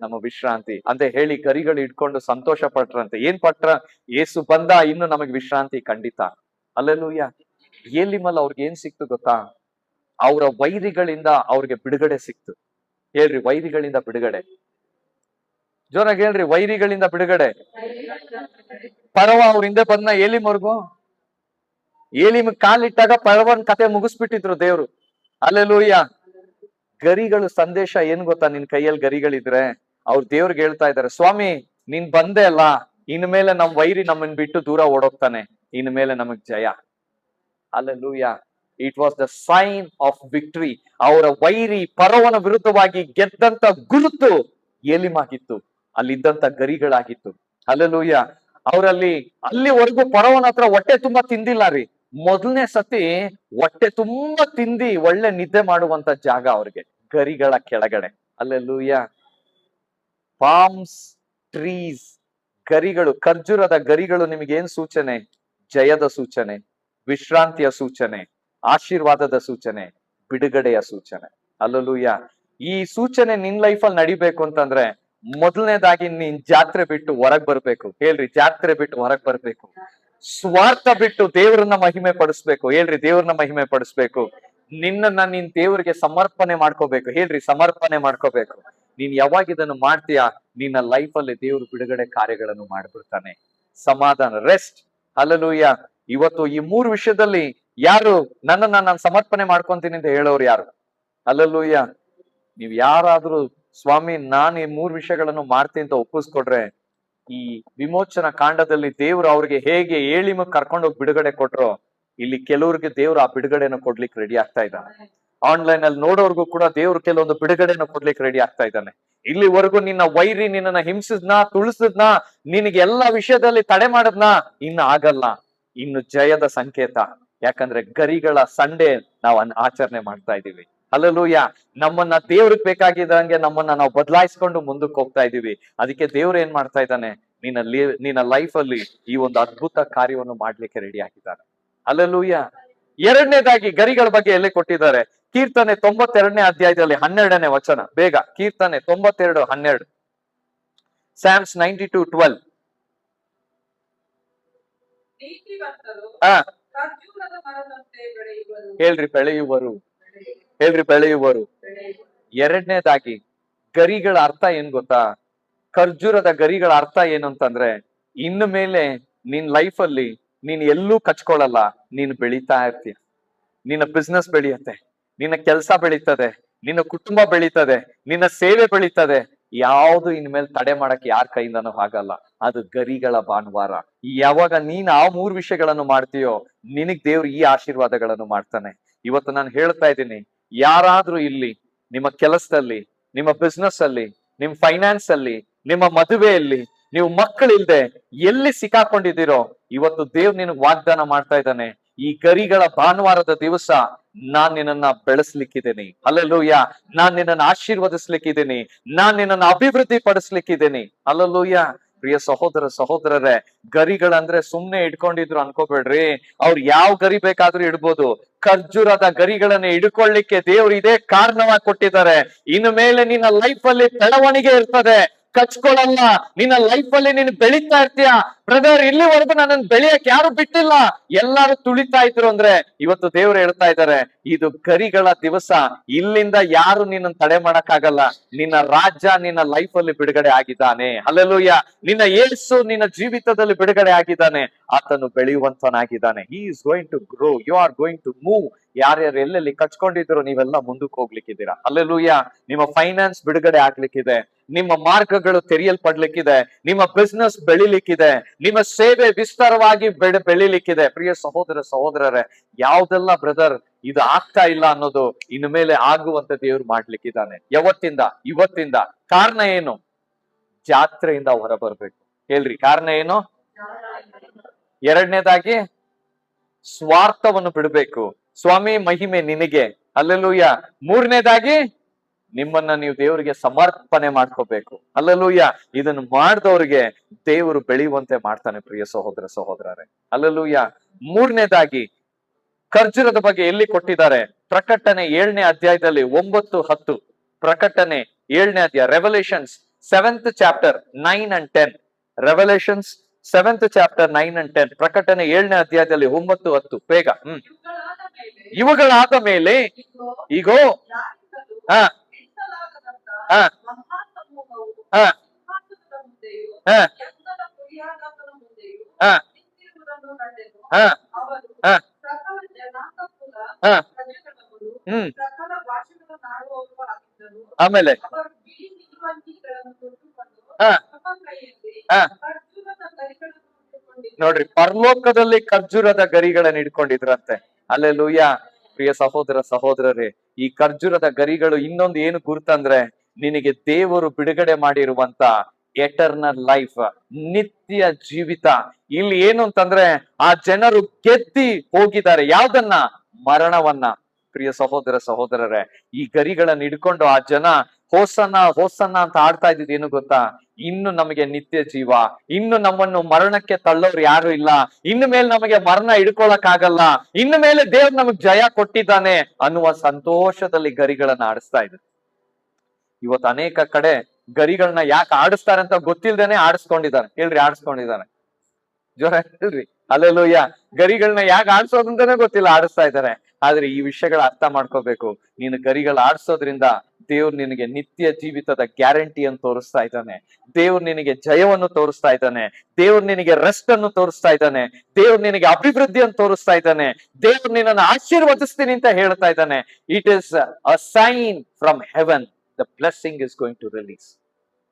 A: ನಮಗ್ ವಿಶ್ರಾಂತಿ ಅಂತ ಹೇಳಿ ಗರಿಗಳು ಇಟ್ಕೊಂಡು ಸಂತೋಷ ಪಟ್ರಂತೆ. ಏನ್ ಪಟ್ರ? ಯೇಸು ಬಂದ, ಇನ್ನು ನಮಗ್ ವಿಶ್ರಾಂತಿ ಖಂಡಿತ. ಹಲ್ಲೆಲೂಯಾ. ಏಲಿಮಲ್ ಅವ್ರಿಗೆ ಏನ್ ಸಿಕ್ತು ಗೊತ್ತಾ? ಅವರ ವೈರಿಗಳಿಂದ ಅವ್ರಿಗೆ ಬಿಡುಗಡೆ ಸಿಕ್ತು. ಹೇಳ್ರಿ, ವೈರಿಗಳಿಂದ ಬಿಡುಗಡೆ. ಜೋರಾಗಿ ಹೇಳ್ರಿ, ವೈರಿಗಳಿಂದ ಬಿಡುಗಡೆ. ಪರವ ಅವ್ರ ಹಿಂದೆ ಬಂದ ಏಲಿಮವ್ರಿಗೂ. ಏಲಿಮ್ ಕಾಲಿಟ್ಟಾಗ ಪರವನ್ ಕತೆ ಮುಗಿಸ್ಬಿಟ್ಟಿದ್ರು ದೇವ್ರು. ಹಲ್ಲೆಲೂಯಾ. ಗರಿಗಳು ಸಂದೇಶ ಏನ್ ಗೊತ್ತಾ? ನಿನ್ ಕೈಯಲ್ಲಿ ಗರಿಗಳಿದ್ರೆ ಅವ್ರ ದೇವ್ರಿಗೆ ಹೇಳ್ತಾ ಇದಾರೆ, ಸ್ವಾಮಿ ನೀನ್ ಬಂದೆ ಅಲ್ಲ, ಇನ್ಮೇಲೆ ನಮ್ ವೈರಿ ನಮ್ಮನ್ ಬಿಟ್ಟು ದೂರ ಓಡೋಗ್ತಾನೆ, ಇನ್ಮೇಲೆ ನಮಗ್ ಜಯ. Hallelujah. It was the sign of victory. ಅವರ ವೈರಿ ಪರವನ ವಿರುದ್ಧವಾಗಿ ಗೆದ್ದಂತ ಗುರುತು ಏಲಿಮಾಗಿತ್ತು, ಅಲ್ಲಿದ್ದಂತ ಗರಿಗಳಾಗಿತ್ತು. ಹಲ್ಲೆಲೂಯಾ. ಅವರಲ್ಲಿ ಅಲ್ಲಿವರೆಗೂ ಪರವನ ಹತ್ರ ಹೊಟ್ಟೆ ತುಂಬಾ ತಿಂದಿಲ್ಲ ರೀ. ಮೊದಲನೇ ಸತಿ ಹೊಟ್ಟೆ ತುಂಬಾ ತಿಂದಿ ಒಳ್ಳೆ ನಿದ್ದೆ ಮಾಡುವಂತ ಜಾಗ ಅವ್ರಿಗೆ ಗರಿಗಳ ಕೆಳಗಡೆ. ಹಲ್ಲೆಲೂಯಾ. ಪಾಮ್ಸ್ ಟ್ರೀಸ್, ಗರಿಗಳು, ಖರ್ಜೂರದ ಗರಿಗಳು ನಿಮಗೇನ್ ಸೂಚನೆ? ಜಯದ ಸೂಚನೆ, ವಿಶ್ರಾಂತಿಯ ಸೂಚನೆ, ಆಶೀರ್ವಾದದ ಸೂಚನೆ, ಬಿಡುಗಡೆಯ ಸೂಚನೆ. ಹಲ್ಲೆಲೂಯಾ. ಈ ಸೂಚನೆ ನಿನ್ ಲೈಫಲ್ಲಿ ನಡಿಬೇಕು ಅಂತಂದ್ರೆ ಮೊದಲನೇದಾಗಿ ನೀನ್ ಜಾತ್ರೆ ಬಿಟ್ಟು ಹೊರಗ್ ಬರ್ಬೇಕು. ಹೇಳ್ರಿ, ಜಾತ್ರೆ ಬಿಟ್ಟು ಹೊರಗ್ ಬರ್ಬೇಕು. ಸ್ವಾರ್ಥ ಬಿಟ್ಟು ದೇವ್ರನ್ನ ಮಹಿಮೆ ಪಡಿಸ್ಬೇಕು. ಹೇಳ್ರಿ, ದೇವ್ರನ್ನ ಮಹಿಮೆ ಪಡಿಸ್ಬೇಕು. ನಿನ್ನನ್ನ ನೀನ್ ದೇವ್ರಿಗೆ ಸಮರ್ಪಣೆ ಮಾಡ್ಕೋಬೇಕು. ಹೇಳ್ರಿ, ಸಮರ್ಪಣೆ ಮಾಡ್ಕೋಬೇಕು. ನೀನ್ ಯಾವಾಗ ಇದನ್ನು ಮಾಡ್ತೀಯಾ, ನಿನ್ನ ಲೈಫ್ ಅಲ್ಲಿ ದೇವ್ರು ಬಿಡುಗಡೆ ಕಾರ್ಯಗಳನ್ನು ಮಾಡ್ಬಿಡ್ತಾನೆ. ಸಮಾಧಾನ, ರೆಸ್ಟ್. ಹಲ್ಲೆಲೂಯಾ. ಇವತ್ತು ಈ 3 ವಿಷಯದಲ್ಲಿ ಯಾರು ನನ್ನನ್ನ ನಾನು ಸಮರ್ಪಣೆ ಮಾಡ್ಕೊಂತೀನಿ ಅಂತ ಹೇಳೋರು ಯಾರು? ಹಲ್ಲೆಲೂಯಾ. ನೀವ್ ಯಾರಾದ್ರೂ ಸ್ವಾಮಿ ನಾನು ಈ 3 ವಿಷಯಗಳನ್ನು ಮಾಡ್ತೀನಿ ಅಂತ ಒಪ್ಪಿಸ್ಕೊಡ್ರೆ, ಈ ವಿಮೋಚನ ಕಾಂಡದಲ್ಲಿ ದೇವ್ರು ಅವ್ರಿಗೆ ಹೇಗೆ ಏಳಿಮಗ್ ಕರ್ಕೊಂಡೋಗಿ ಬಿಡುಗಡೆ ಕೊಟ್ರೋ, ಇಲ್ಲಿ ಕೆಲವ್ರಿಗೆ ದೇವ್ರು ಆ ಬಿಡುಗಡೆನ ಕೊಡ್ಲಿಕ್ಕೆ ರೆಡಿ ಆಗ್ತಾ ಇದ್ದಾನೆ. ಆನ್ಲೈನ್ ಅಲ್ಲಿ ನೋಡೋರ್ಗು ಕೂಡ ದೇವ್ರು ಕೆಲವೊಂದು ಬಿಡುಗಡೆನ ಕೊಡ್ಲಿಕ್ಕೆ ರೆಡಿ ಆಗ್ತಾ ಇದ್ದಾನೆ. ಇಲ್ಲಿವರೆಗೂ ನಿನ್ನ ವೈರಿ ನಿನ್ನನ್ನ ಹಿಂಸಿದ್ನ, ತುಳಿಸಿದ್ನ, ನಿನಗೆ ಎಲ್ಲಾ ವಿಷಯದಲ್ಲಿ ತಡೆ ಮಾಡದ್ನ, ಇನ್ನ ಆಗಲ್ಲ. ಇನ್ನು ಜಯದ ಸಂಕೇತ. ಯಾಕಂದ್ರೆ ಗರಿಗಳ ಸಂಡೆ ನಾವು ಆಚರಣೆ ಮಾಡ್ತಾ ಇದೀವಿ. ಹಲ್ಲೆಲೂಯಾ. ನಮ್ಮನ್ನ ದೇವ್ರಿಗೆ ಬೇಕಾಗಿದ್ದಂಗೆ ನಮ್ಮನ್ನ ನಾವು ಬದಲಾಯಿಸ್ಕೊಂಡು ಮುಂದಕ್ಕೆ ಹೋಗ್ತಾ ಇದೀವಿ. ಅದಕ್ಕೆ ದೇವ್ರು ಏನ್ ಮಾಡ್ತಾ ಇದ್ದಾನೆ, ನಿನ್ನ ಲೈಫ್ ಅಲ್ಲಿ ಈ ಒಂದು ಅದ್ಭುತ ಕಾರ್ಯವನ್ನು ಮಾಡ್ಲಿಕ್ಕೆ ರೆಡಿ ಆಗಿದ್ದಾರೆ. ಹಲ್ಲೆಲೂಯಾ. ಎರಡನೇದಾಗಿ ಗರಿಗಳ ಬಗ್ಗೆ ಎಲ್ಲಿ ಕೊಟ್ಟಿದ್ದಾರೆ? ಕೀರ್ತನೆ 92ನೇ ಅಧ್ಯಾಯದಲ್ಲಿ 12ನೇ ವಚನ. ಬೇಗ, ಕೀರ್ತನೆ 92:12. Psalms 92:12. ಹೇಳ್ರಿ ಬೆಳೆಯುವರು, ಹೇಳ್ರಿ ಬೆಳೆಯುವರು. ಎರಡನೇದಾಗಿ ಗರಿಗಳ ಅರ್ಥ ಏನ್ ಗೊತ್ತಾ? ಖರ್ಜೂರದ ಗರಿಗಳ ಅರ್ಥ ಏನು ಅಂತಂದ್ರೆ, ಇನ್ನು ಮೇಲೆ ನಿನ್ ಲೈಫ್ ಅಲ್ಲಿ ನೀನ್ ಎಲ್ಲೂ ಕಚ್ಕೊಳ್ಳಲ್ಲ, ನೀನ್ ಬೆಳೀತಾ ಇರ್ತೀಯ. ನಿನ್ನ ಬಿಸ್ನೆಸ್ ಬೆಳೆಯುತ್ತೆ, ನಿನ್ನ ಕೆಲಸ ಬೆಳೀತದೆ, ನಿನ್ನ ಕುಟುಂಬ ಬೆಳೀತದೆ, ನಿನ್ನ ಸೇವೆ ಬೆಳೀತದೆ. ಯಾವುದು ಇನ್ಮೇಲೆ ತಡೆ ಮಾಡಕ್ ಯಾರ ಕೈಯಿಂದನೂ ಆಗಲ್ಲ. ಅದು ಗರಿಗಳ ಭಾನುವಾರ. ಯಾವಾಗ ನೀನ್ ಆ 3 ವಿಷಯಗಳನ್ನು ಮಾಡ್ತೀಯೋ, ನಿನಗ್ ದೇವ್ರು ಈ ಆಶೀರ್ವಾದಗಳನ್ನು ಮಾಡ್ತಾನೆ. ಇವತ್ತು ನಾನು ಹೇಳ್ತಾ ಇದ್ದೀನಿ, ಯಾರಾದ್ರೂ ಇಲ್ಲಿ ನಿಮ್ಮ ಕೆಲಸದಲ್ಲಿ, ನಿಮ್ಮ ಬಿಸ್ನೆಸ್ ಅಲ್ಲಿ, ನಿಮ್ ಫೈನಾನ್ಸ್ ಅಲ್ಲಿ, ನಿಮ್ಮ ಮದುವೆಯಲ್ಲಿ, ನೀವು ಮಕ್ಕಳಿಲ್ದೆ ಎಲ್ಲಿ ಸಿಕ್ಕಾಕೊಂಡಿದ್ದೀರೋ, ಇವತ್ತು ದೇವ್ರು ನಿನಗ್ ವಾಗ್ದಾನ ಮಾಡ್ತಾ ಇದ್ದಾನೆ, ಈ ಗರಿಗಳ ಭಾನುವಾರದ ದಿವಸ ನಾನ್ ನಿನ್ನನ್ನ ಬೆಳೆಸ್ಲಿಕ್ಕಿದ್ದೀನಿ. ಹಲ್ಲೆಲೂಯಾ. ನಾನ್ ನಿನ್ನನ್ನು ಆಶೀರ್ವದಿಸ್ಲಿಕ್ಕಿದ್ದೀನಿ, ನಾನ್ ನಿನ್ನನ್ನು ಅಭಿವೃದ್ಧಿ ಪಡಿಸ್ಲಿಕ್ಕಿದ್ದೀನಿ. ಹಲ್ಲೆಲೂಯಾ. ಪ್ರಿಯ ಸಹೋದರ ಸಹೋದರರೇ, ಗರಿಗಳಂದ್ರೆ ಸುಮ್ನೆ ಇಟ್ಕೊಂಡಿದ್ರು ಅನ್ಕೋಬೇಡ್ರಿ. ಅವ್ರು ಯಾವ ಗರಿ ಬೇಕಾದ್ರೂ ಇಡ್ಬೋದು. ಖರ್ಜೂರದ ಗರಿಗಳನ್ನ ಹಿಡ್ಕೊಳ್ಳಿಕ್ಕೆ ದೇವ್ರು ಇದೇ ಕಾರಣವಾಗಿ ಕೊಟ್ಟಿದ್ದಾರೆ. ಇನ್ನು ಮೇಲೆ ನಿನ್ನ ಲೈಫ್ ಅಲ್ಲಿ ಬೆಳವಣಿಗೆ ಇರ್ತದೆ, ಕಚ್ಕೊಳ್ಳಲ್ಲ. ನಿನ್ನ ಲೈಫ್ ಅಲ್ಲಿ ನೀನು ಬೆಳೀತಾ ಇರ್ತೀಯ. ಬ್ರದರ್, ಇಲ್ಲಿವರೆಗೂ ನನ್ನನ್ನು ಬೆಳೆಯಕ್ ಯಾರು ಬಿಟ್ಟಿಲ್ಲ, ಎಲ್ಲಾರು ತುಳಿತಾ ಇದ್ರು ಅಂದ್ರೆ, ಇವತ್ತು ದೇವ್ರು ಹೇಳ್ತಾ ಇದ್ದಾರೆ, ಇದು ಗರಿಗಳ ದಿವಸ. ಇಲ್ಲಿಂದ ಯಾರು ನಿನ್ನ ತಡೆ ಮಾಡಕ್ಕಾಗಲ್ಲ. ನಿನ್ನ ರಾಜ್ಯ ನಿನ್ನ ಲೈಫ್ ಅಲ್ಲಿ ಬಿಡುಗಡೆ ಆಗಿದ್ದಾನೆ. ಹಲ್ಲೆಲೂಯಾ. ನಿನ್ನ ಯೇಸು ನಿನ್ನ ಜೀವಿತದಲ್ಲಿ ಬಿಡುಗಡೆ ಆಗಿದ್ದಾನೆ. ಆತನು ಬೆಳೆಯುವಂತನಾಗಿದ್ದಾನೆ. He is going to grow, you are going to move. ಯಾರ್ಯಾರು ಎಲ್ಲೆಲ್ಲಿ ಕಚ್ಕೊಂಡಿದ್ರು ನೀವೆಲ್ಲ ಮುಂದಕ್ಕೆ ಹೋಗ್ಲಿಕ್ಕಿದ್ದೀರಾ. ಹಲ್ಲೆಲೂಯಾ. ನಿಮ್ಮ ಫೈನಾನ್ಸ್ ಬಿಡುಗಡೆ ಆಗ್ಲಿಕ್ಕಿದೆ, ನಿಮ್ಮ ಮಾರ್ಗಗಳು ತೆರೆಯಲ್ಪಡ್ಲಿಕ್ಕಿದೆ, ನಿಮ್ಮ ಬಿಸ್ನೆಸ್ ಬೆಳಿಲಿಕ್ಕಿದೆ, ನಿಮ್ಮ ಸೇವೆ ವಿಸ್ತಾರವಾಗಿ ಬೆಳಿಲಿಕ್ಕಿದೆ. ಪ್ರಿಯ ಸಹೋದರ ಸಹೋದರರೇ, ಯಾವ್ದೆಲ್ಲ ಬ್ರದರ್ ಇದು ಆಗ್ತಾ ಇಲ್ಲ ಅನ್ನೋದು ಇನ್ನು ಮೇಲೆ ಆಗುವಂತ ದೇವ್ರು ಮಾಡ್ಲಿಕ್ಕಿದ್ದಾನೆ. ಯಾವತ್ತಿಂದ? ಇವತ್ತಿಂದ. ಕಾರಣ ಏನು? ಜಾತ್ರೆಯಿಂದ ಹೊರ ಬರ್ಬೇಕು. ಹೇಳ್ರಿ, ಕಾರಣ ಏನು? ಎರಡನೇದಾಗಿ ಸ್ವಾರ್ಥವನ್ನು ಬಿಡ್ಬೇಕು. ಸ್ವಾಮಿ, ಮಹಿಮೆ ನಿನಗೆ. ಹಲ್ಲೆಲೂಯಾ. ಮೂರನೇದಾಗಿ ನಿಮ್ಮನ್ನ ನೀವು ದೇವರಿಗೆ ಸಮರ್ಪಣೆ ಮಾಡ್ಕೋಬೇಕು. ಹಲ್ಲೆಲೂಯಾ. ಇದನ್ನು ಮಾಡಿದವ್ರಿಗೆ ದೇವರು ಬೆಳೆಯುವಂತೆ ಮಾಡ್ತಾನೆ. ಪ್ರಿಯ ಸಹೋದರ ಸಹೋದರರೇ, ಹಲ್ಲೆಲೂಯಾ. ಮೂರನೇದಾಗಿ ಖರ್ಜೂರದ ಬಗ್ಗೆ ಎಲ್ಲಿ ಕೊಟ್ಟಿದ್ದಾರೆ? ಪ್ರಕಟಣೆ 7ನೇ ಅಧ್ಯಾಯದಲ್ಲಿ 9-10. ಪ್ರಕಟಣೆ 7ನೇ ಅಧ್ಯಾಯ, revolutions 7th chapter 9 and 10. Revolutions 7th chapter 9 and 10. ಪ್ರಕಟಣೆ 7ನೇ ಅಧ್ಯಾಯದಲ್ಲಿ 9-10. ಬೇಗ. ಇವುಗಳಾದ ಮೇಲೆ ಈಗೋ ಹ ಹ ಹ ಹ ಹ ಹ ಆಮೇಲೆ ನೋಡ್ರಿ, ಪರಲೋಕದಲ್ಲಿ ಖರ್ಜೂರದ ಗರಿಗಳನ್ನ ಇಟ್ಕೊಂಡಿದ್ರಂತೆ. ಹಲ್ಲೆಲೂಯಾ. ಪ್ರಿಯ ಸಹೋದರ ಸಹೋದರರೇ, ಈ ಖರ್ಜೂರದ ಗರಿಗಳು ಇನ್ನೊಂದು ಏನು ಗುರುತಂದ್ರೆ, ನಿನಗೆ ದೇವರು ಬಿಡುಗಡೆ ಮಾಡಿರುವಂತ ಎಟರ್ನಲ್ ಲೈಫ್, ನಿತ್ಯ ಜೀವಿತ. ಇಲ್ಲಿ ಏನು ಅಂತಂದ್ರೆ, ಆ ಜನರು ಗೆದ್ದಿ ಹೋಗಿದ್ದಾರೆ. ಯಾವ್ದನ್ನ? ಮರಣವನ್ನ. ಪ್ರಿಯ ಸಹೋದರ ಸಹೋದರರೇ, ಈ ಗರಿಗಳನ್ನ ಹಿಡ್ಕೊಂಡು ಆ ಜನ ಹೋಸನ್ನ ಹೋಸನ್ನ ಅಂತ ಆಡ್ತಾ ಇದ್ದಿದ್ದು ಏನು ಗೊತ್ತಾ? ಇನ್ನು ನಮಗೆ ನಿತ್ಯ ಜೀವ, ಇನ್ನು ನಮ್ಮನ್ನು ಮರಣಕ್ಕೆ ತಳ್ಳೋರು ಯಾರು ಇಲ್ಲ, ಇನ್ನು ಮೇಲೆ ನಮಗೆ ಮರಣ ಹಿಡ್ಕೊಳಕ್ ಆಗಲ್ಲ, ಇನ್ನು ಮೇಲೆ ದೇವ್ರು ನಮಗ್ ಜಯ ಕೊಟ್ಟಿದ್ದಾನೆ ಅನ್ನುವ ಸಂತೋಷದಲ್ಲಿ ಗರಿಗಳನ್ನ ಆಡಿಸ್ತಾ ಇದ್ರು. ಇವತ್ತು ಅನೇಕ ಕಡೆ ಗರಿಗಳನ್ನ ಯಾಕೆ ಆಡಿಸ್ತಾರೆ ಅಂತ ಗೊತ್ತಿಲ್ದೇನೆ ಆಡಿಸ್ಕೊಂಡಿದ್ದಾರೆ. ಹೇಳ್ರಿ, ಆಡಿಸ್ಕೊಂಡಿದ್ದಾರೆ. ಜೋರ ಹೇಳ್ರಿ, ಹಲ್ಲೆಲೂಯಾ. ಗರಿಗಳನ್ನ ಯಾಕೆ ಆಡ್ಸೋದಂತಾನೆ ಗೊತ್ತಿಲ್ಲ, ಆಡಿಸ್ತಾ ಇದ್ದಾರೆ. ಆದ್ರೆ ಈ ವಿಷಯಗಳ ಅರ್ಥ ಮಾಡ್ಕೋಬೇಕು. ನೀನು ಗರಿಗಳ ಆಡ್ಸೋದ್ರಿಂದ ದೇವ್ರು ನಿನಗೆ ನಿತ್ಯ ಜೀವಿತದ ಗ್ಯಾರಂಟಿಯನ್ನು ತೋರಿಸ್ತಾ ಇದ್ದಾನೆ. ದೇವ್ರು ನಿನಗೆ ಜಯವನ್ನು ತೋರಿಸ್ತಾ ಇದ್ದಾನೆ. ದೇವ್ರು ನಿನಗೆ ರೆಸ್ಟ್ ಅನ್ನು ತೋರಿಸ್ತಾ ಇದ್ದಾನೆ. ದೇವ್ರು ನಿನಗೆ ಅಭಿವೃದ್ಧಿಯನ್ನು ತೋರಿಸ್ತಾ ಇದ್ದಾನೆ. ದೇವ್ರು ನಿನ್ನನ್ನು ಆಶೀರ್ವದಿಸ್ತೀನಿ ಅಂತ ಹೇಳ್ತಾ ಇದ್ದಾನೆ. It is a sign from heaven. The blessing is going to release.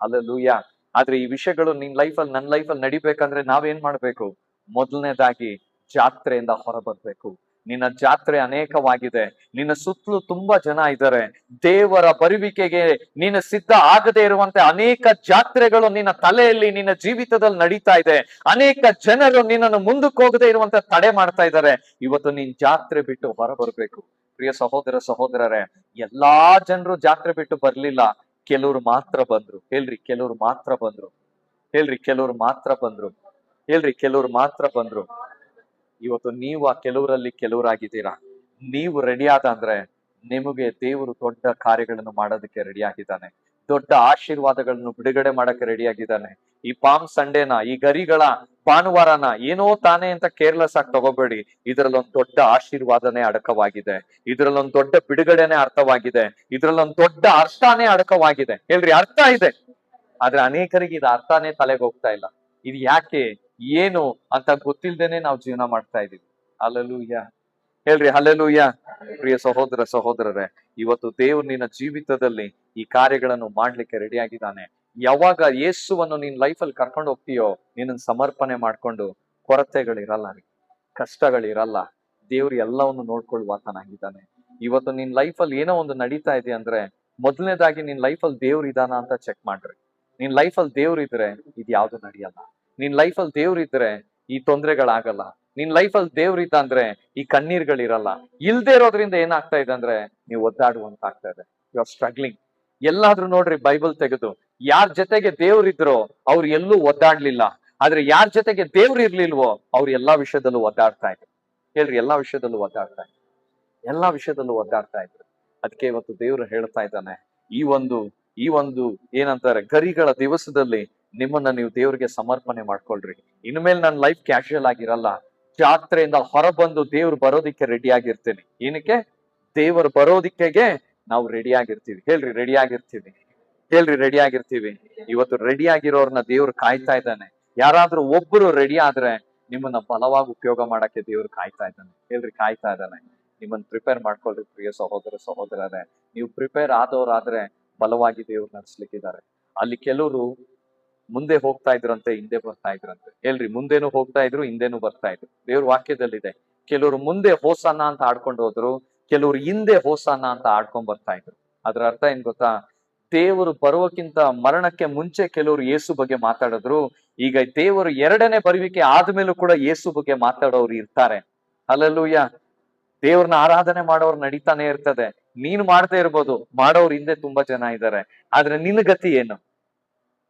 A: Hallelujah. ಆದ್ರೆ ಈ ವಿಷಯಗಳು ನಿನ್ ಲೈಫಲ್ಲಿ, ನನ್ನ ಲೈಫಲ್ಲಿ ನಡಿಬೇಕಂದ್ರೆ ನಾವೇನ್ ಮಾಡ್ಬೇಕು? ಮೊದಲನೇದಾಗಿ ಜಾತ್ರೆಯಿಂದ ಹೊರ ಬರ್ಬೇಕು. ನಿನ್ನ ಜಾತ್ರೆ ಅನೇಕವಾಗಿದೆ, ನಿನ್ನ ಸುತ್ತಲೂ ತುಂಬಾ ಜನ ಇದ್ದಾರೆ. ದೇವರ ಬರುವಿಕೆಗೆ ನೀನು ಸಿದ್ಧ ಆಗದೆ ಇರುವಂತೆ ಅನೇಕ ಜಾತ್ರೆಗಳು ನಿನ್ನ ತಲೆಯಲ್ಲಿ, ನಿನ್ನ ಜೀವಿತದಲ್ಲಿ ನಡೀತಾ ಇದೆ. ಅನೇಕ ಜನರು ನಿನ್ನನ್ನು ಮುಂದಕ್ಕೆ ಹೋಗದೆ ಇರುವಂತೆ ತಡೆ ಮಾಡ್ತಾ ಇದ್ದಾರೆ. ಇವತ್ತು ನೀನ್ ಜಾತ್ರೆ ಬಿಟ್ಟು ಹೊರ ಬರ್ಬೇಕು. ಪ್ರಿಯ ಸಹೋದರ ಸಹೋದರರೇ, ಎಲ್ಲಾ ಜನರು ಜಾತ್ರೆ ಬಿಟ್ಟು ಬರ್ಲಿಲ್ಲ, ಕೆಲವರು ಮಾತ್ರ ಬಂದ್ರು. ಹೇಳ್ರಿ, ಕೆಲವರು ಮಾತ್ರ ಬಂದ್ರು. ಹೇಳ್ರಿ, ಕೆಲವರು ಮಾತ್ರ ಬಂದ್ರು. ಹೇಳ್ರಿ, ಕೆಲವರು ಮಾತ್ರ ಬಂದ್ರು. ಇವತ್ತು ನೀವು ಆ ಕೆಲವರಲ್ಲಿ ಕೆಲವರಾಗಿದ್ದೀರಾ. ನೀವು ರೆಡಿ ಆದ ಅಂದ್ರೆ ನಿಮಗೆ ದೇವರು ದೊಡ್ಡ ಕಾರ್ಯಗಳನ್ನು ಮಾಡೋದಕ್ಕೆ ರೆಡಿ ಆಗಿದ್ದಾನೆ. ದೊಡ್ಡ ಆಶೀರ್ವಾದಗಳನ್ನು ಬಿಡುಗಡೆ ಮಾಡಕ್ಕೆ ರೆಡಿ ಆಗಿದ್ದಾನೆ. ಈ ಪಾಮ್ ಸಂಡೇನ, ಈ ಗರಿಗಳ ಭಾನುವಾರನ ಏನೋ ತಾನೇ ಅಂತ ಕೇರ್ಲೆಸ್ ಆಗಿ ತಗೋಬೇಡಿ. ಇದರಲ್ಲೊಂದು ದೊಡ್ಡ ಆಶೀರ್ವಾದನೆ ಅಡಕವಾಗಿದೆ. ಇದರಲ್ಲೊಂದು ದೊಡ್ಡ ಬಿಡುಗಡೆನೆ ಅರ್ಥವಾಗಿದೆ. ಇದರಲ್ಲೊಂದು ದೊಡ್ಡ ಅರ್ಥನೇ ಅಡಕವಾಗಿದೆ. ಹೇಳ್ರಿ, ಅರ್ಥ ಇದೆ. ಆದ್ರೆ ಅನೇಕರಿಗೆ ಇದು ಅರ್ಥನೇ ತಲೆಗೆ ಹೋಗ್ತಾ ಇಲ್ಲ. ಇದು ಯಾಕೆ, ಏನು ಅಂತ ಗೊತ್ತಿಲ್ದೇನೆ ನಾವು ಜೀವನ ಮಾಡ್ತಾ ಇದೀವಿ. ಹಲ್ಲೆಲೂಯಾ. ಹೇಳ್ರಿ, ಹಲ್ಲೆಲೂಯಾ. ಪ್ರಿಯ ಸಹೋದರ ಸಹೋದರರೇ, ಇವತ್ತು ದೇವ್ರು ನಿನ್ನ ಜೀವಿತದಲ್ಲಿ ಈ ಕಾರ್ಯಗಳನ್ನು ಮಾಡ್ಲಿಕ್ಕೆ ರೆಡಿ ಆಗಿದ್ದಾನೆ. ಯಾವಾಗ ಯೇಸುವನ್ನು ನಿನ್ ಲೈಫಲ್ಲಿ ಕರ್ಕೊಂಡು ಹೋಗ್ತೀಯೋ, ನಿನ್ನ ಸಮರ್ಪಣೆ ಮಾಡ್ಕೊಂಡು, ಕೊರತೆಗಳಿರಲ್ಲ, ಕಷ್ಟಗಳಿರಲ್ಲ. ದೇವ್ರು ಎಲ್ಲವನ್ನು ನೋಡ್ಕೊಳ್ಳುವಾತನಾಗಿದ್ದಾನೆ. ಇವತ್ತು ನಿನ್ ಲೈಫಲ್ಲಿ ಏನೋ ಒಂದು ನಡೀತಾ ಇದೆ ಅಂದ್ರೆ, ಮೊದಲನೇದಾಗಿ ನಿನ್ ಲೈಫಲ್ಲಿ ದೇವ್ರು ಇದಾನ ಅಂತ ಚೆಕ್ ಮಾಡ್ರಿ. ನಿನ್ ಲೈಫಲ್ಲಿ ದೇವ್ರು ಇದ್ರೆ ಇದು ಯಾವ್ದು ನಡೆಯಲ್ಲ. ನಿನ್ ಲೈಫಲ್ಲಿ ದೇವ್ರು ಇದ್ರೆ ಈ ತೊಂದರೆಗಳಾಗಲ್ಲ. ನಿನ್ ಲೈಫಲ್ಲಿ ದೇವ್ರು ಇದ್ದ ಅಂದ್ರೆ ಈ ಕಣ್ಣೀರ್ಗಳಿರಲ್ಲ. ಇಲ್ದೇ ಇರೋದ್ರಿಂದ ಏನಾಗ್ತಾ ಇದೆ ಅಂದ್ರೆ ನೀವು ಒದ್ದಾಡುವಂತ ಆಗ್ತಾ ಇದೆ. You are struggling. ಎಲ್ಲಾದ್ರೂ ನೋಡ್ರಿ, ಬೈಬಲ್ ತೆಗೆದು ಯಾರ ಜೊತೆಗೆ ದೇವ್ರಿದ್ರೋ ಅವ್ರು ಎಲ್ಲೂ ಒದ್ದಾಡ್ಲಿಲ್ಲ. ಆದ್ರೆ ಯಾರ ಜೊತೆಗೆ ದೇವ್ರು ಇರ್ಲಿಲ್ವೋ ಅವ್ರು ಎಲ್ಲಾ ವಿಷಯದಲ್ಲೂ ಒದ್ದಾಡ್ತಾ ಇದ್ರು. ಹೇಳ್ರಿ, ಎಲ್ಲಾ ವಿಷಯದಲ್ಲೂ ಒದ್ದಾಡ್ತಾ ಇದ್ರು. ಎಲ್ಲಾ ವಿಷಯದಲ್ಲೂ ಒದ್ದಾಡ್ತಾ ಇದ್ರು. ಅದಕ್ಕೆ ಇವತ್ತು ದೇವ್ರು ಹೇಳ್ತಾ ಇದ್ದಾನೆ, ಈ ಒಂದು ಏನಂತಾರೆ, ಗರಿಗಳ ದಿವಸದಲ್ಲಿ ನಿಮ್ಮನ್ನ ನೀವು ದೇವ್ರಿಗೆ ಸಮರ್ಪಣೆ ಮಾಡ್ಕೊಳ್ರಿ. ಇನ್ಮೇಲೆ ನನ್ನ ಲೈಫ್ ಕ್ಯಾಶುಯಲ್ ಆಗಿರಲ್ಲ. ಜಾತ್ರೆಯಿಂದ ಹೊರಬಂದು ದೇವ್ರು ಬರೋದಿಕ್ಕೆ ರೆಡಿ ಆಗಿರ್ತೀನಿ. ಏನಕ್ಕೆ? ದೇವರು ಬರೋದಿಕ್ಕೆಗೆ ನಾವು ರೆಡಿ ಆಗಿರ್ತೀವಿ. ಹೇಳ್ರಿ, ರೆಡಿ ಆಗಿರ್ತೀವಿ. ಹೇಳ್ರಿ, ರೆಡಿ ಆಗಿರ್ತೀವಿ. ಇವತ್ತು ರೆಡಿ ಆಗಿರೋರ್ನ ದೇವ್ರು ಕಾಯ್ತಾ ಇದ್ದಾನೆ. ಯಾರಾದ್ರೂ ಒಬ್ರು ರೆಡಿ ಆದ್ರೆ ನಿಮ್ಮನ್ನ ಬಲವಾಗಿ ಉಪಯೋಗ ಮಾಡಕ್ಕೆ ದೇವ್ರು ಕಾಯ್ತಾ ಇದ್ದಾನೆ. ಹೇಳ್ರಿ, ಕಾಯ್ತಾ ಇದ್ದಾನೆ. ನಿಮ್ಮನ್ನ ಪ್ರಿಪೇರ್ ಮಾಡ್ಕೊಳ್ರಿ. ಪ್ರಿಯ ಸಹೋದರ ಸಹೋದರರೇ, ನೀವು ಪ್ರಿಪೇರ್ ಆದವರಾದ್ರೆ ಬಲವಾಗಿ ದೇವ್ರು ನಡೆಸ್ಲಿಕ್ಕಿದ್ದಾರೆ. ಅಲ್ಲಿ ಕೆಲವರು ಮುಂದೆ ಹೋಗ್ತಾ ಇದ್ರಂತೆ, ಹಿಂದೆ ಬರ್ತಾ ಇದ್ರಂತೆ. ಹೇಳ್ರಿ, ಮುಂದೇನು ಹೋಗ್ತಾ ಇದ್ರು, ಹಿಂದೆನೂ ಬರ್ತಾ ಇದ್ರು. ದೇವ್ರ ವಾಕ್ಯದಲ್ಲಿದೆ, ಕೆಲವರು ಮುಂದೆ ಹೋಸನ್ನ ಅಂತ ಆಡ್ಕೊಂಡು ಹೋದ್ರು, ಕೆಲವರು ಹಿಂದೆ ಹೋಸನ್ನ ಅಂತ ಆಡ್ಕೊಂಡ್ ಬರ್ತಾ ಇದ್ರು. ಅದ್ರ ಅರ್ಥ ಏನ್ ಗೊತ್ತಾ? ದೇವರು ಬರುವಕ್ಕಿಂತ ಮರಣಕ್ಕೆ ಮುಂಚೆ ಕೆಲವರು ಯೇಸು ಬಗ್ಗೆ ಮಾತಾಡಿದ್ರು. ಈಗ ದೇವರು ಎರಡನೇ ಬರುವಿಕೆ ಆದ್ಮೇಲೂ ಕೂಡ ಯೇಸು ಬಗ್ಗೆ ಮಾತಾಡೋರು ಇರ್ತಾರೆ. ಹಲ್ಲೆಲೂಯಾ. ದೇವ್ರನ್ನ ಆರಾಧನೆ ಮಾಡೋರು ನಡೀತಾನೆ ಇರ್ತದೆ. ನೀನು ಮಾಡ್ತಾ ಇರ್ಬೋದು, ಮಾಡೋರು ಹಿಂದೆ ತುಂಬಾ ಜನ ಇದ್ದಾರೆ. ಆದ್ರೆ ನಿನ್ನ ಗತಿ ಏನು?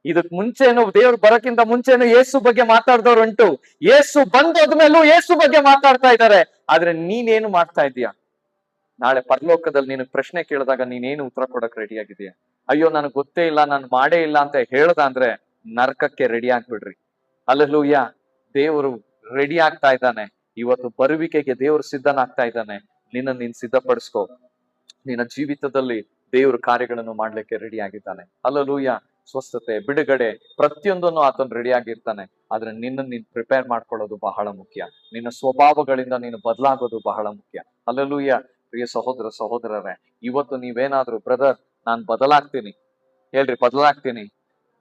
A: ಇದಕ್ ಮುಂಚೆನು, ದೇವ್ರು ಬರಕ್ಕಿಂತ ಮುಂಚೆನು ಯೇಸು ಬಗ್ಗೆ ಮಾತಾಡ್ದವ್ರು ಉಂಟು. ಯೇಸು ಬಂದೋದ್ಮೇಲೂ ಯೇಸು ಬಗ್ಗೆ ಮಾತಾಡ್ತಾ ಇದ್ದಾರೆ. ಆದ್ರೆ ನೀನೇನು ಮಾಡ್ತಾ ಇದೀಯ? ನಾಳೆ ಪರಲೋಕದಲ್ಲಿ ನೀನು ಪ್ರಶ್ನೆ ಕೇಳಿದಾಗ ನೀನೇನು ಉತ್ತರ ಕೊಡಕ್ ರೆಡಿ ಆಗಿದೀಯ? ಅಯ್ಯೋ, ನನಗ್ ಗೊತ್ತೇ ಇಲ್ಲ, ನಾನು ಮಾಡೇ ಇಲ್ಲ ಅಂತ ಹೇಳ್ದ ಅಂದ್ರೆ ನರಕಕ್ಕೆ ರೆಡಿ ಆಗ್ಬಿಡ್ರಿ. ಹಲ್ಲೆಲೂಯಾ. ದೇವರು ರೆಡಿ ಆಗ್ತಾ ಇದ್ದಾನೆ. ಇವತ್ತು ಬರುವಿಕೆಗೆ ದೇವರು ಸಿದ್ಧನಾಗ್ತಾ ಇದ್ದಾನೆ. ನೀನ್ ಸಿದ್ಧಪಡಿಸ್ಕೋ. ನಿನ್ನ ಜೀವಿತದಲ್ಲಿ ದೇವ್ರ ಕಾರ್ಯಗಳನ್ನು ಮಾಡ್ಲಿಕ್ಕೆ ರೆಡಿ ಆಗಿದ್ದಾನೆ. ಹಲ್ಲೆಲೂಯಾ. ಸ್ವಸ್ಥತೆ, ಬಿಡುಗಡೆ, ಪ್ರತಿಯೊಂದನ್ನು ಆತನು ರೆಡಿ ಆಗಿರ್ತಾನೆ. ಆದ್ರೆ ನೀನ್ ಪ್ರಿಪೇರ್ ಮಾಡ್ಕೊಳ್ಳೋದು ಬಹಳ ಮುಖ್ಯ. ನಿನ್ನ ಸ್ವಭಾವಗಳಿಂದ ನೀನು ಬದಲಾಗೋದು ಬಹಳ ಮುಖ್ಯ. ಹಲ್ಲೆಲೂಯಾ. ಪ್ರಿಯ ಸಹೋದರ ಸಹೋದರರೇ, ಇವತ್ತು ನೀವೇನಾದ್ರೂ, ಬ್ರದರ್ ನಾನ್ ಬದಲಾಗ್ತೀನಿ, ಹೇಳ್ರಿ, ಬದಲಾಗ್ತೀನಿ,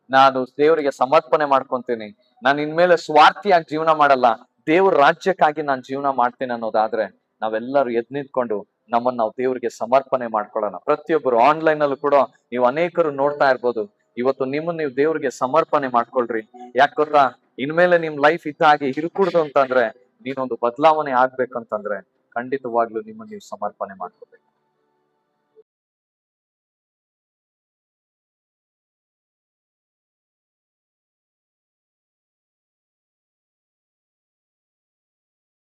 A: ನಾನು ದೇವರಿಗೆ ಸಮರ್ಪಣೆ ಮಾಡ್ಕೊಂತೀನಿ, ನಾನು ಇನ್ಮೇಲೆ ಸ್ವಾರ್ಥಿಯಾಗಿ ಜೀವನ ಮಾಡಲ್ಲ, ದೇವ್ರ ರಾಜ್ಯಕ್ಕಾಗಿ ನಾನು ಜೀವನ ಮಾಡ್ತೀನಿ ಅನ್ನೋದಾದ್ರೆ ನಾವೆಲ್ಲರೂ ಎದ್ ನಿಂತ್ಕೊಂಡು ನಮ್ಮನ್ನ ನಾವು ದೇವ್ರಿಗೆ ಸಮರ್ಪಣೆ ಮಾಡ್ಕೊಳ್ಳೋಣ. ಪ್ರತಿಯೊಬ್ಬರು ಆನ್ಲೈನ್ ಅಲ್ಲೂ ಕೂಡ ನೀವು ಅನೇಕರು ನೋಡ್ತಾ ಇರ್ಬೋದು. ಇವತ್ತು ನಿಮ್ಮನ್ನ ನೀವು ದೇವ್ರಿಗೆ ಸಮರ್ಪಣೆ ಮಾಡ್ಕೊಳ್ರಿ. ಯಾಕೆ ಗೊತ್ತಾ? ಇನ್ಮೇಲೆ ನಿಮ್ ಲೈಫ್ ಇದ್ದ ಹಾಗೆ ಇರ್ಕೂಡ್ದು ಅಂತಂದ್ರೆ, ನೀನೊಂದು ಬದಲಾವಣೆ ಆಗ್ಬೇಕಂತಂದ್ರೆ ಖಂಡಿತವಾಗ್ಲೂ ನಿಮ್ಮನ್ನ ನೀವು ಸಮರ್ಪಣೆ ಮಾಡ್ಕೋಬೇಕು.